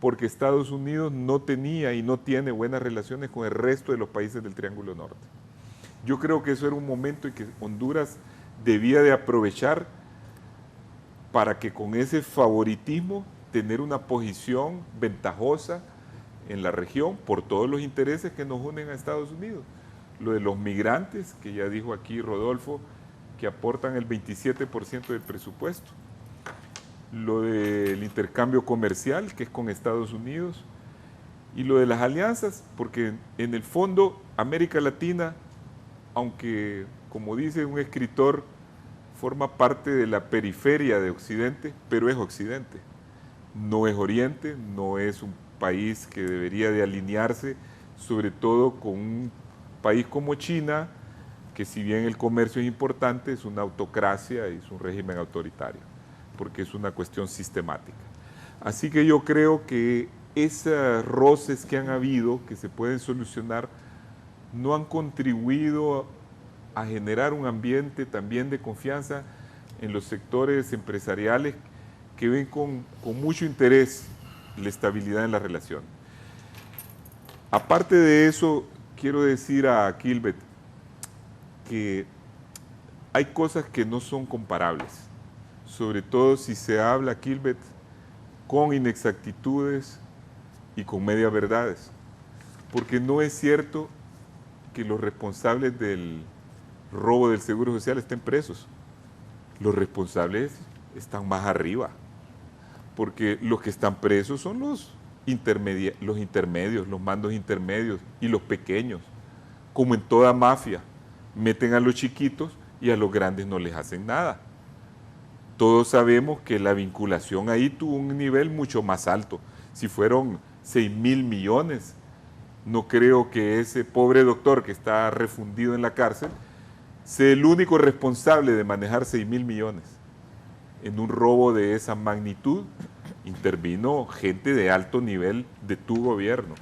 [SPEAKER 7] porque Estados Unidos no tenía y no tiene buenas relaciones con el resto de los países del Triángulo Norte. Yo creo que eso era un momento en que Honduras debía de aprovechar para que con ese favoritismo tener una posición ventajosa en la región por todos los intereses que nos unen a Estados Unidos. Lo de los migrantes, que ya dijo aquí Rodolfo, que aportan el 27% del presupuesto. Lo del intercambio comercial, que es con Estados Unidos. Y lo de las alianzas, porque en el fondo América Latina, aunque como dice un escritor, forma parte de la periferia de Occidente, pero es Occidente. No es Oriente, no es un país que debería de alinearse, sobre todo con un país como China, que si bien el comercio es importante, es una autocracia y es un régimen autoritario, porque es una cuestión sistemática. Así que yo creo que esos roces que han habido, que se pueden solucionar, no han contribuido a generar un ambiente también de confianza en los sectores empresariales que ven con mucho interés la estabilidad en la relación. Aparte de eso, quiero decir a Kilbert que hay cosas que no son comparables, sobre todo si se habla, Kilbert, con inexactitudes y con medias verdades, porque no es cierto que los responsables del robo del Seguro Social estén presos. Los responsables están más arriba, porque los que están presos son los intermedios, los mandos intermedios y los pequeños. Como en toda mafia, meten a los chiquitos y a los grandes no les hacen nada. Todos sabemos que la vinculación ahí tuvo un nivel mucho más alto. Si fueron 6.000 millones, no creo que ese pobre doctor que está refundido en la cárcel sea el único responsable de manejar 6.000 millones. En un robo de esa magnitud intervino gente de alto nivel de tu gobierno.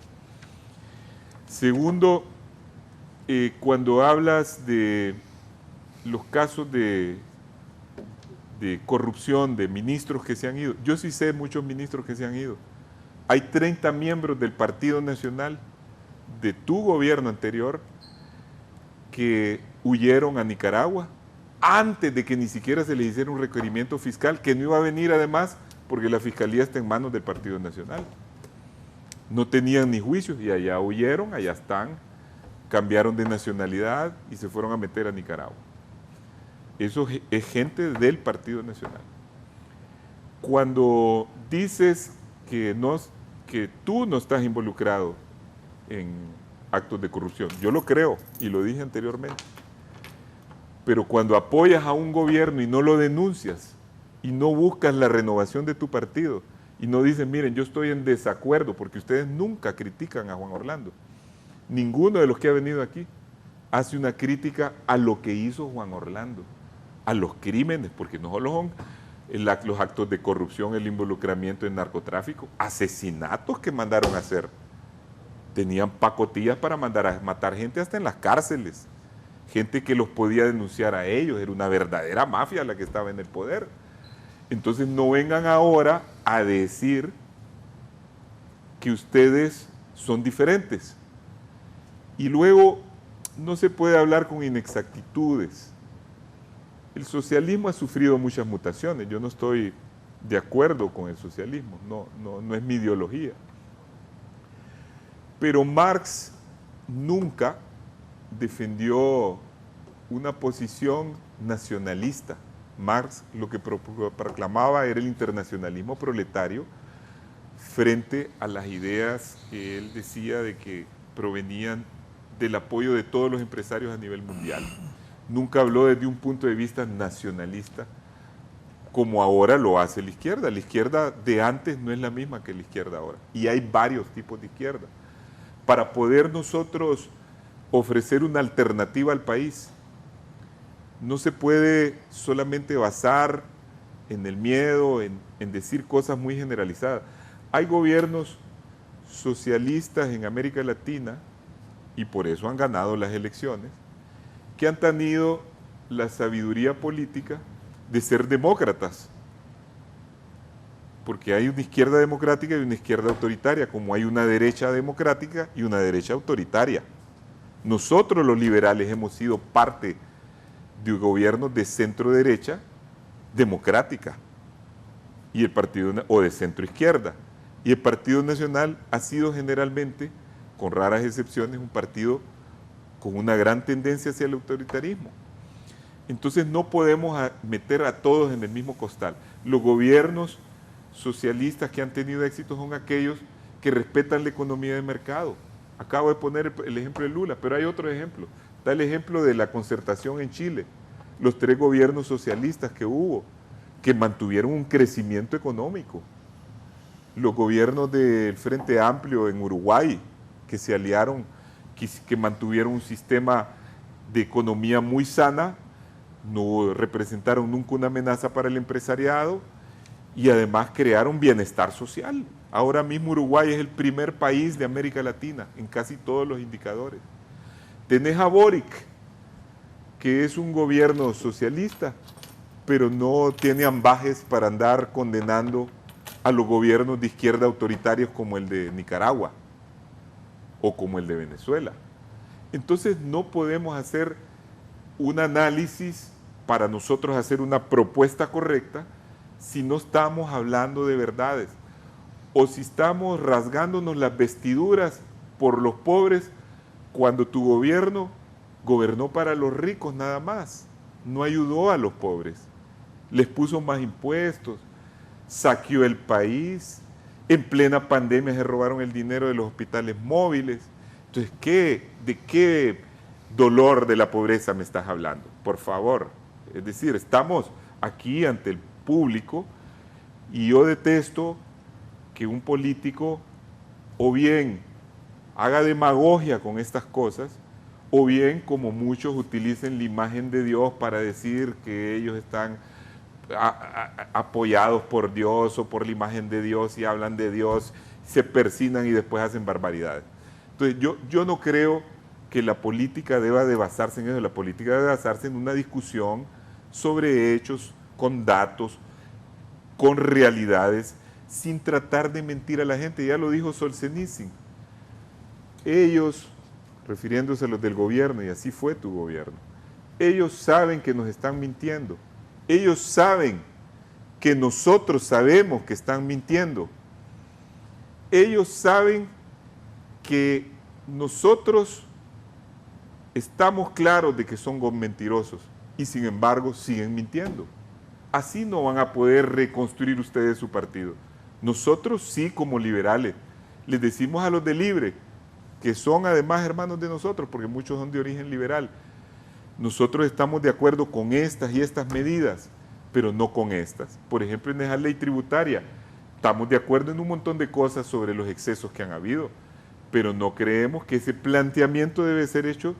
[SPEAKER 7] Segundo, cuando hablas de los casos de corrupción de ministros que se han ido, yo sí sé muchos ministros que se han ido. Hay 30 miembros del Partido Nacional de tu gobierno anterior que huyeron a Nicaragua antes de que ni siquiera se les hiciera un requerimiento fiscal, que no iba a venir además porque la fiscalía está en manos del Partido Nacional. No tenían ni juicios y allá huyeron, allá están, cambiaron de nacionalidad y se fueron a meter a Nicaragua. Eso es gente del Partido Nacional. Cuando dices que tú no estás involucrado en actos de corrupción, yo lo creo y lo dije anteriormente, pero cuando apoyas a un gobierno y no lo denuncias y no buscas la renovación de tu partido y no dices, miren, yo estoy en desacuerdo, porque ustedes nunca critican a Juan Orlando, ninguno de los que ha venido aquí hace una crítica a lo que hizo Juan Orlando, a los crímenes, porque no solo son los actos de corrupción, el involucramiento en narcotráfico, asesinatos que mandaron a hacer. Tenían pacotillas para mandar a matar gente hasta en las cárceles, gente que los podía denunciar a ellos, era una verdadera mafia la que estaba en el poder. Entonces no vengan ahora a decir que ustedes son diferentes. Y luego no se puede hablar con inexactitudes. El socialismo ha sufrido muchas mutaciones, yo no estoy de acuerdo con el socialismo, no es mi ideología. Pero Marx nunca defendió una posición nacionalista. Marx lo que proclamaba era el internacionalismo proletario frente a las ideas que él decía de que provenían del apoyo de todos los empresarios a nivel mundial. Nunca habló desde un punto de vista nacionalista, como ahora lo hace la izquierda. La izquierda de antes no es la misma que la izquierda ahora. Y hay varios tipos de izquierda. Para poder nosotros ofrecer una alternativa al país, no se puede solamente basar en el miedo, en decir cosas muy generalizadas. Hay gobiernos socialistas en América Latina, y por eso han ganado las elecciones, que han tenido la sabiduría política de ser demócratas. Porque hay una izquierda democrática y una izquierda autoritaria, como hay una derecha democrática y una derecha autoritaria. Nosotros los liberales hemos sido parte de gobiernos de centro derecha democrática y el partido, o de centro izquierda, y el Partido Nacional ha sido generalmente, con raras excepciones, un partido con una gran tendencia hacia el autoritarismo. Entonces no podemos meter a todos en el mismo costal. Los gobiernos socialistas que han tenido éxito son aquellos que respetan la economía de mercado. Acabo de poner el ejemplo de Lula, pero hay otro ejemplo. Está el ejemplo de la concertación en Chile, los 3 gobiernos socialistas que hubo, que mantuvieron un crecimiento económico. Los gobiernos del Frente Amplio en Uruguay, que se aliaron, que mantuvieron un sistema de economía muy sana, no representaron nunca una amenaza para el empresariado y además crearon bienestar social. Ahora mismo Uruguay es el primer país de América Latina en casi todos los indicadores. Tenés a Boric, que es un gobierno socialista, pero no tiene ambajes para andar condenando a los gobiernos de izquierda autoritarios como el de Nicaragua o como el de Venezuela. Entonces no podemos hacer un análisis para nosotros hacer una propuesta correcta si no estamos hablando de verdades o si estamos rasgándonos las vestiduras por los pobres cuando tu gobierno gobernó para los ricos nada más, no ayudó a los pobres, les puso más impuestos, saqueó el país, en plena pandemia se robaron el dinero de los hospitales móviles. Entonces, ¿de qué dolor de la pobreza me estás hablando? Por favor. Es decir, estamos aquí ante el público y yo detesto que un político o bien haga demagogia con estas cosas o bien, como muchos, utilicen la imagen de Dios para decir que ellos están apoyados por Dios o por la imagen de Dios y hablan de Dios, se persignan y después hacen barbaridades. Entonces yo no creo que la política deba de basarse en eso. La política debe basarse en una discusión sobre hechos, con datos, con realidades, sin tratar de mentir a la gente. Ya lo dijo Solzhenitsyn. Ellos, refiriéndose a los del gobierno, y así fue tu gobierno, ellos saben que nos están mintiendo. Ellos saben que nosotros sabemos que están mintiendo. Ellos saben que nosotros estamos claros de que son mentirosos y sin embargo siguen mintiendo. Así no van a poder reconstruir ustedes su partido. Nosotros sí, como liberales, les decimos a los de Libre, que son además hermanos de nosotros, porque muchos son de origen liberal, nosotros estamos de acuerdo con estas y estas medidas, pero no con estas. Por ejemplo, en esa ley tributaria, estamos de acuerdo en un montón de cosas sobre los excesos que han habido, pero no creemos que ese planteamiento debe ser hecho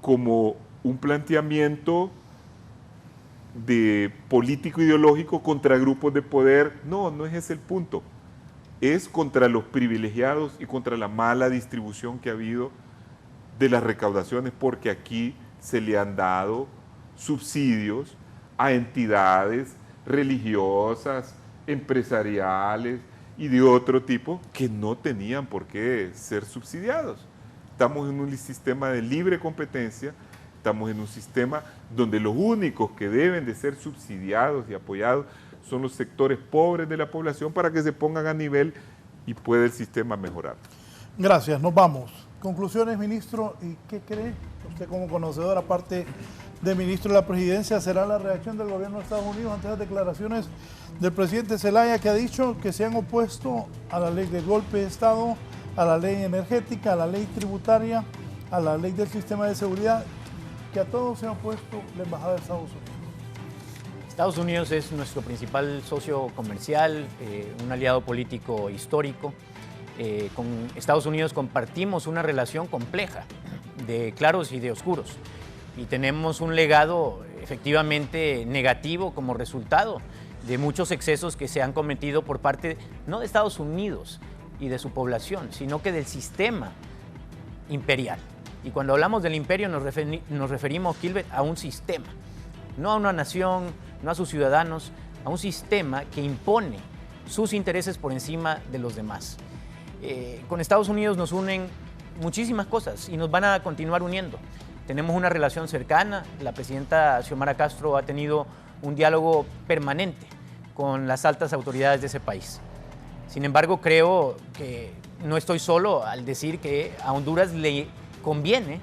[SPEAKER 7] como un planteamiento de político ideológico contra grupos de poder. No, no es ese el punto. Es contra los privilegiados y contra la mala distribución que ha habido de las recaudaciones, porque aquí se le han dado subsidios a entidades religiosas, empresariales y de otro tipo que no tenían por qué ser subsidiados. Estamos en un sistema de libre competencia, estamos en un sistema donde los únicos que deben de ser subsidiados y apoyados son los sectores pobres de la población para que se pongan a nivel y pueda el sistema mejorar.
[SPEAKER 4] Gracias, nos vamos. Conclusiones, ministro, ¿y qué cree usted como conocedor, aparte de ministro de la Presidencia, será la reacción del gobierno de Estados Unidos ante las declaraciones del presidente Zelaya, que ha dicho que se han opuesto a la ley del golpe de Estado, a la ley energética, a la ley tributaria, a la ley del sistema de seguridad que a todos se ha opuesto la Embajada de Estados Unidos.
[SPEAKER 5] Estados Unidos es nuestro principal socio comercial, un aliado político histórico. Con Estados Unidos compartimos una relación compleja de claros y de oscuros y tenemos un legado efectivamente negativo como resultado de muchos excesos que se han cometido por parte no de Estados Unidos y de su población, sino que del sistema imperial. Y cuando hablamos del imperio nos referimos, Gilbert, a un sistema, no a una nación, no a sus ciudadanos, a un sistema que impone sus intereses por encima de los demás. Con Estados Unidos nos unen muchísimas cosas y nos van a continuar uniendo. Tenemos una relación cercana, la presidenta Xiomara Castro ha tenido un diálogo permanente con las altas autoridades de ese país. Sin embargo, creo que no estoy solo al decir que a Honduras le conviene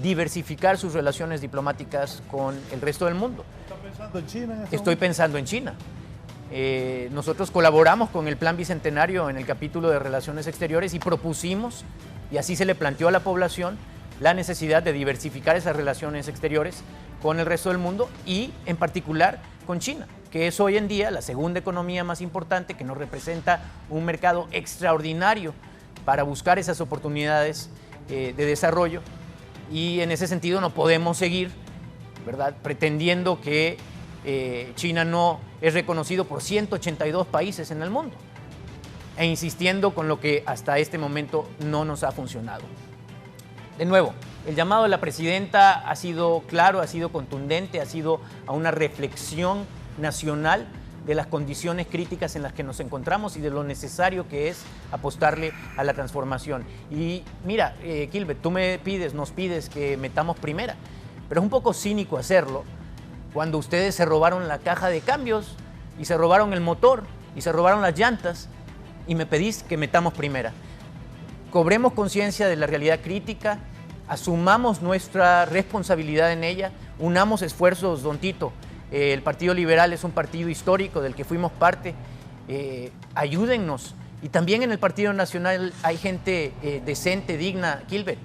[SPEAKER 5] diversificar sus relaciones diplomáticas con el resto del mundo.
[SPEAKER 4] ¿Está pensando en China?
[SPEAKER 5] Estoy pensando en China. Nosotros colaboramos con el Plan Bicentenario en el capítulo de Relaciones Exteriores y propusimos, y así se le planteó a la población, la necesidad de diversificar esas relaciones exteriores con el resto del mundo y en particular con China, que es hoy en día la segunda economía más importante, que nos representa un mercado extraordinario para buscar esas oportunidades de desarrollo. Y en ese sentido no podemos seguir, ¿verdad?, pretendiendo que China no es reconocido por 182 países en el mundo e insistiendo con lo que hasta este momento no nos ha funcionado. De nuevo, el llamado de la presidenta ha sido claro, ha sido contundente, ha sido a una reflexión nacional de las condiciones críticas en las que nos encontramos y de lo necesario que es apostarle a la transformación. Y mira, Gilbert, tú nos pides que metamos primera, pero es un poco cínico hacerlo cuando ustedes se robaron la caja de cambios y se robaron el motor y se robaron las llantas y me pedís que metamos primera. Cobremos conciencia de la realidad crítica, asumamos nuestra responsabilidad en ella, unamos esfuerzos, don Tito. El Partido Liberal es un partido histórico del que fuimos parte, ayúdennos. Y también en el Partido Nacional hay gente decente, digna, Gilbert,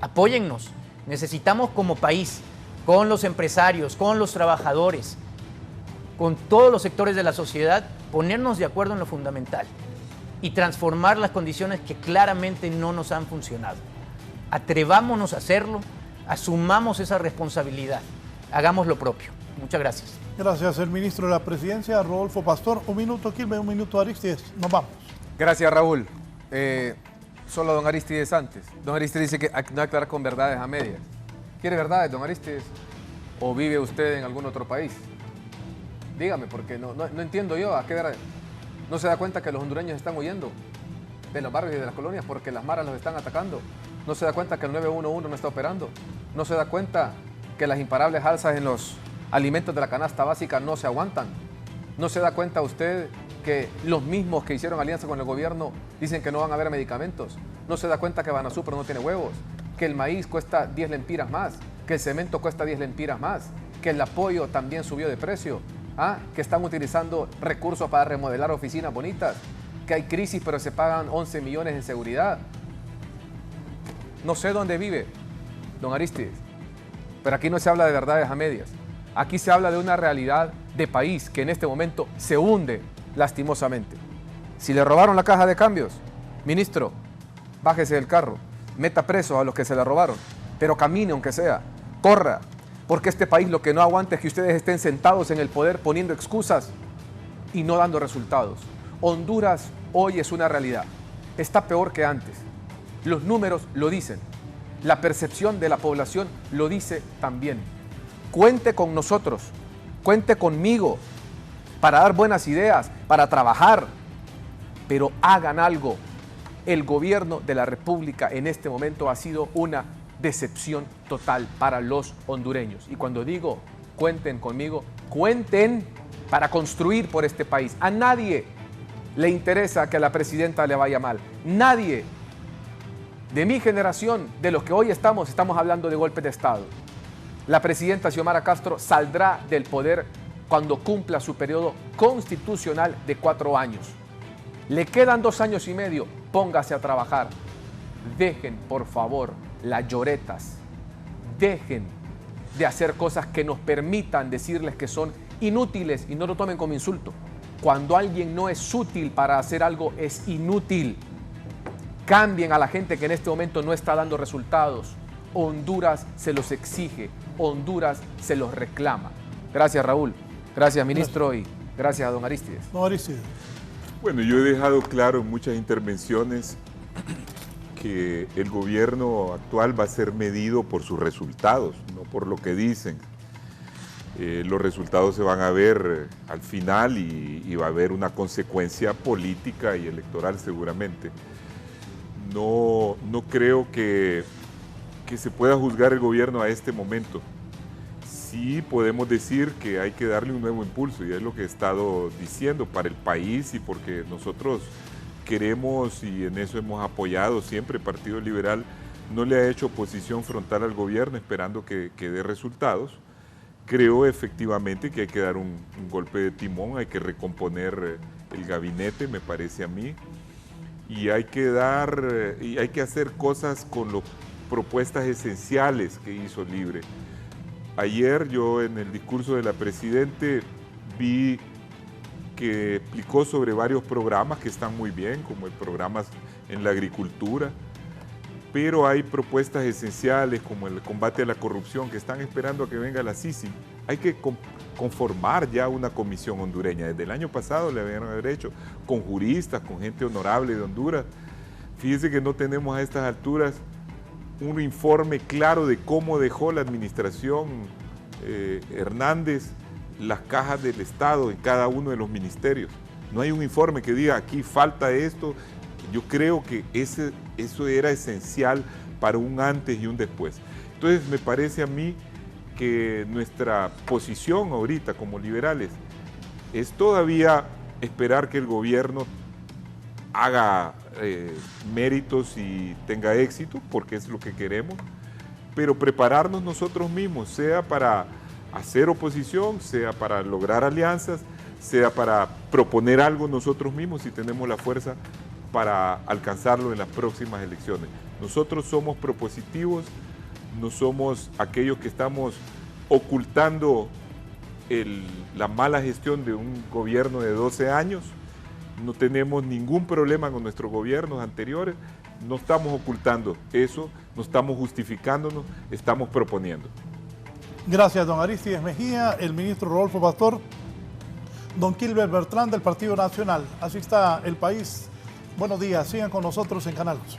[SPEAKER 5] apóyennos. Necesitamos como país, con los empresarios, con los trabajadores, con todos los sectores de la sociedad, ponernos de acuerdo en lo fundamental y transformar las condiciones que claramente no nos han funcionado. Atrevámonos a hacerlo, asumamos esa responsabilidad, hagamos lo propio. Muchas gracias.
[SPEAKER 4] Gracias, el ministro de la Presidencia, Rodolfo Pastor. Un minuto, Quilmes, un minuto, Aristides. Nos vamos.
[SPEAKER 6] Gracias, Raúl. Solo don Aristides antes. Don Aristides dice que no aclarar con verdades a medias. ¿Quiere verdades, don Aristides? ¿O vive usted en algún otro país? Dígame, porque no entiendo yo a qué verdad. ¿No se da cuenta que los hondureños están huyendo de los barrios y de las colonias porque las maras los están atacando? ¿No se da cuenta que el 911 no está operando? ¿No se da cuenta que las imparables alzas en los alimentos de la canasta básica no se aguantan? ¿No se da cuenta usted que los mismos que hicieron alianza con el gobierno dicen que no van a haber medicamentos? ¿No se da cuenta que Banasupro no tiene huevos? ¿Que el maíz cuesta 10 lempiras más? ¿Que el cemento cuesta 10 lempiras más? ¿Que el apoyo también subió de precio? ¿Que están utilizando recursos para remodelar oficinas bonitas? ¿Que hay crisis pero se pagan 11 millones en seguridad? No sé dónde vive don Aristides, pero aquí no se habla de verdades a medias. Aquí se habla de una realidad de país que en este momento se hunde lastimosamente. Si le robaron la caja de cambios, ministro, bájese del carro, meta preso a los que se la robaron, pero camine aunque sea, corra, porque este país lo que no aguanta es que ustedes estén sentados en el poder poniendo excusas y no dando resultados. Honduras hoy es una realidad, está peor que antes. Los números lo dicen, la percepción de la población lo dice también. Cuente con nosotros, cuente conmigo para dar buenas ideas, para trabajar, pero hagan algo. El gobierno de la República en este momento ha sido una decepción total para los hondureños. Y cuando digo cuenten conmigo, cuenten para construir por este país. A nadie le interesa que a la presidenta le vaya mal. Nadie de mi generación, de los que hoy estamos hablando de golpe de Estado. La presidenta Xiomara Castro saldrá del poder cuando cumpla su periodo constitucional de 4 años. Le quedan 2 años y medio, póngase a trabajar. Dejen, por favor, las lloretas. Dejen de hacer cosas que nos permitan decirles que son inútiles y no lo tomen como insulto. Cuando alguien no es útil para hacer algo, es inútil. Cambien a la gente que en este momento no está dando resultados. Honduras se los exige, Honduras se los reclama. Gracias, Raúl. Gracias, ministro, y gracias a don Aristides.
[SPEAKER 4] Don Aristides.
[SPEAKER 7] Bueno, yo he dejado claro en muchas intervenciones que el gobierno actual va a ser medido por sus resultados, no por lo que dicen. Los resultados se van a ver al final y va a haber una consecuencia política y electoral seguramente. No creo que se pueda juzgar el gobierno a este momento. Sí podemos decir que hay que darle un nuevo impulso, y es lo que he estado diciendo, para el país, y porque nosotros queremos, y en eso hemos apoyado siempre, el Partido Liberal no le ha hecho oposición frontal al gobierno esperando que dé resultados. Creo efectivamente que hay que dar un golpe de timón, hay que recomponer el gabinete, me parece a mí, y hay que hacer cosas con las propuestas esenciales que hizo Libre. Ayer yo en el discurso de la Presidente vi que explicó sobre varios programas que están muy bien, como el programa en la agricultura, pero hay propuestas esenciales como el combate a la corrupción que están esperando a que venga la CICIG. Hay que conformar ya una comisión hondureña. Desde el año pasado le habían hecho con juristas, con gente honorable de Honduras. Fíjense que no tenemos a estas alturas un informe claro de cómo dejó la administración Hernández las cajas del Estado en cada uno de los ministerios. No hay un informe que diga aquí falta esto. Yo creo que eso era esencial para un antes y un después. Entonces me parece a mí que nuestra posición ahorita como liberales es todavía esperar que el gobierno haga méritos y tenga éxito, porque es lo que queremos, pero prepararnos nosotros mismos, sea para hacer oposición, sea para lograr alianzas, sea para proponer algo nosotros mismos si tenemos la fuerza para alcanzarlo en las próximas elecciones. Nosotros somos propositivos, no somos aquellos que estamos ocultando la mala gestión de un gobierno de 12 años, no tenemos ningún problema con nuestros gobiernos anteriores, no estamos ocultando eso, no estamos justificándonos, estamos proponiendo.
[SPEAKER 4] Gracias, don Aristides Mejía, el ministro Rodolfo Pastor, don Kilber Bertrán del Partido Nacional. Así está el país. Buenos días, sigan con nosotros en Canal 11.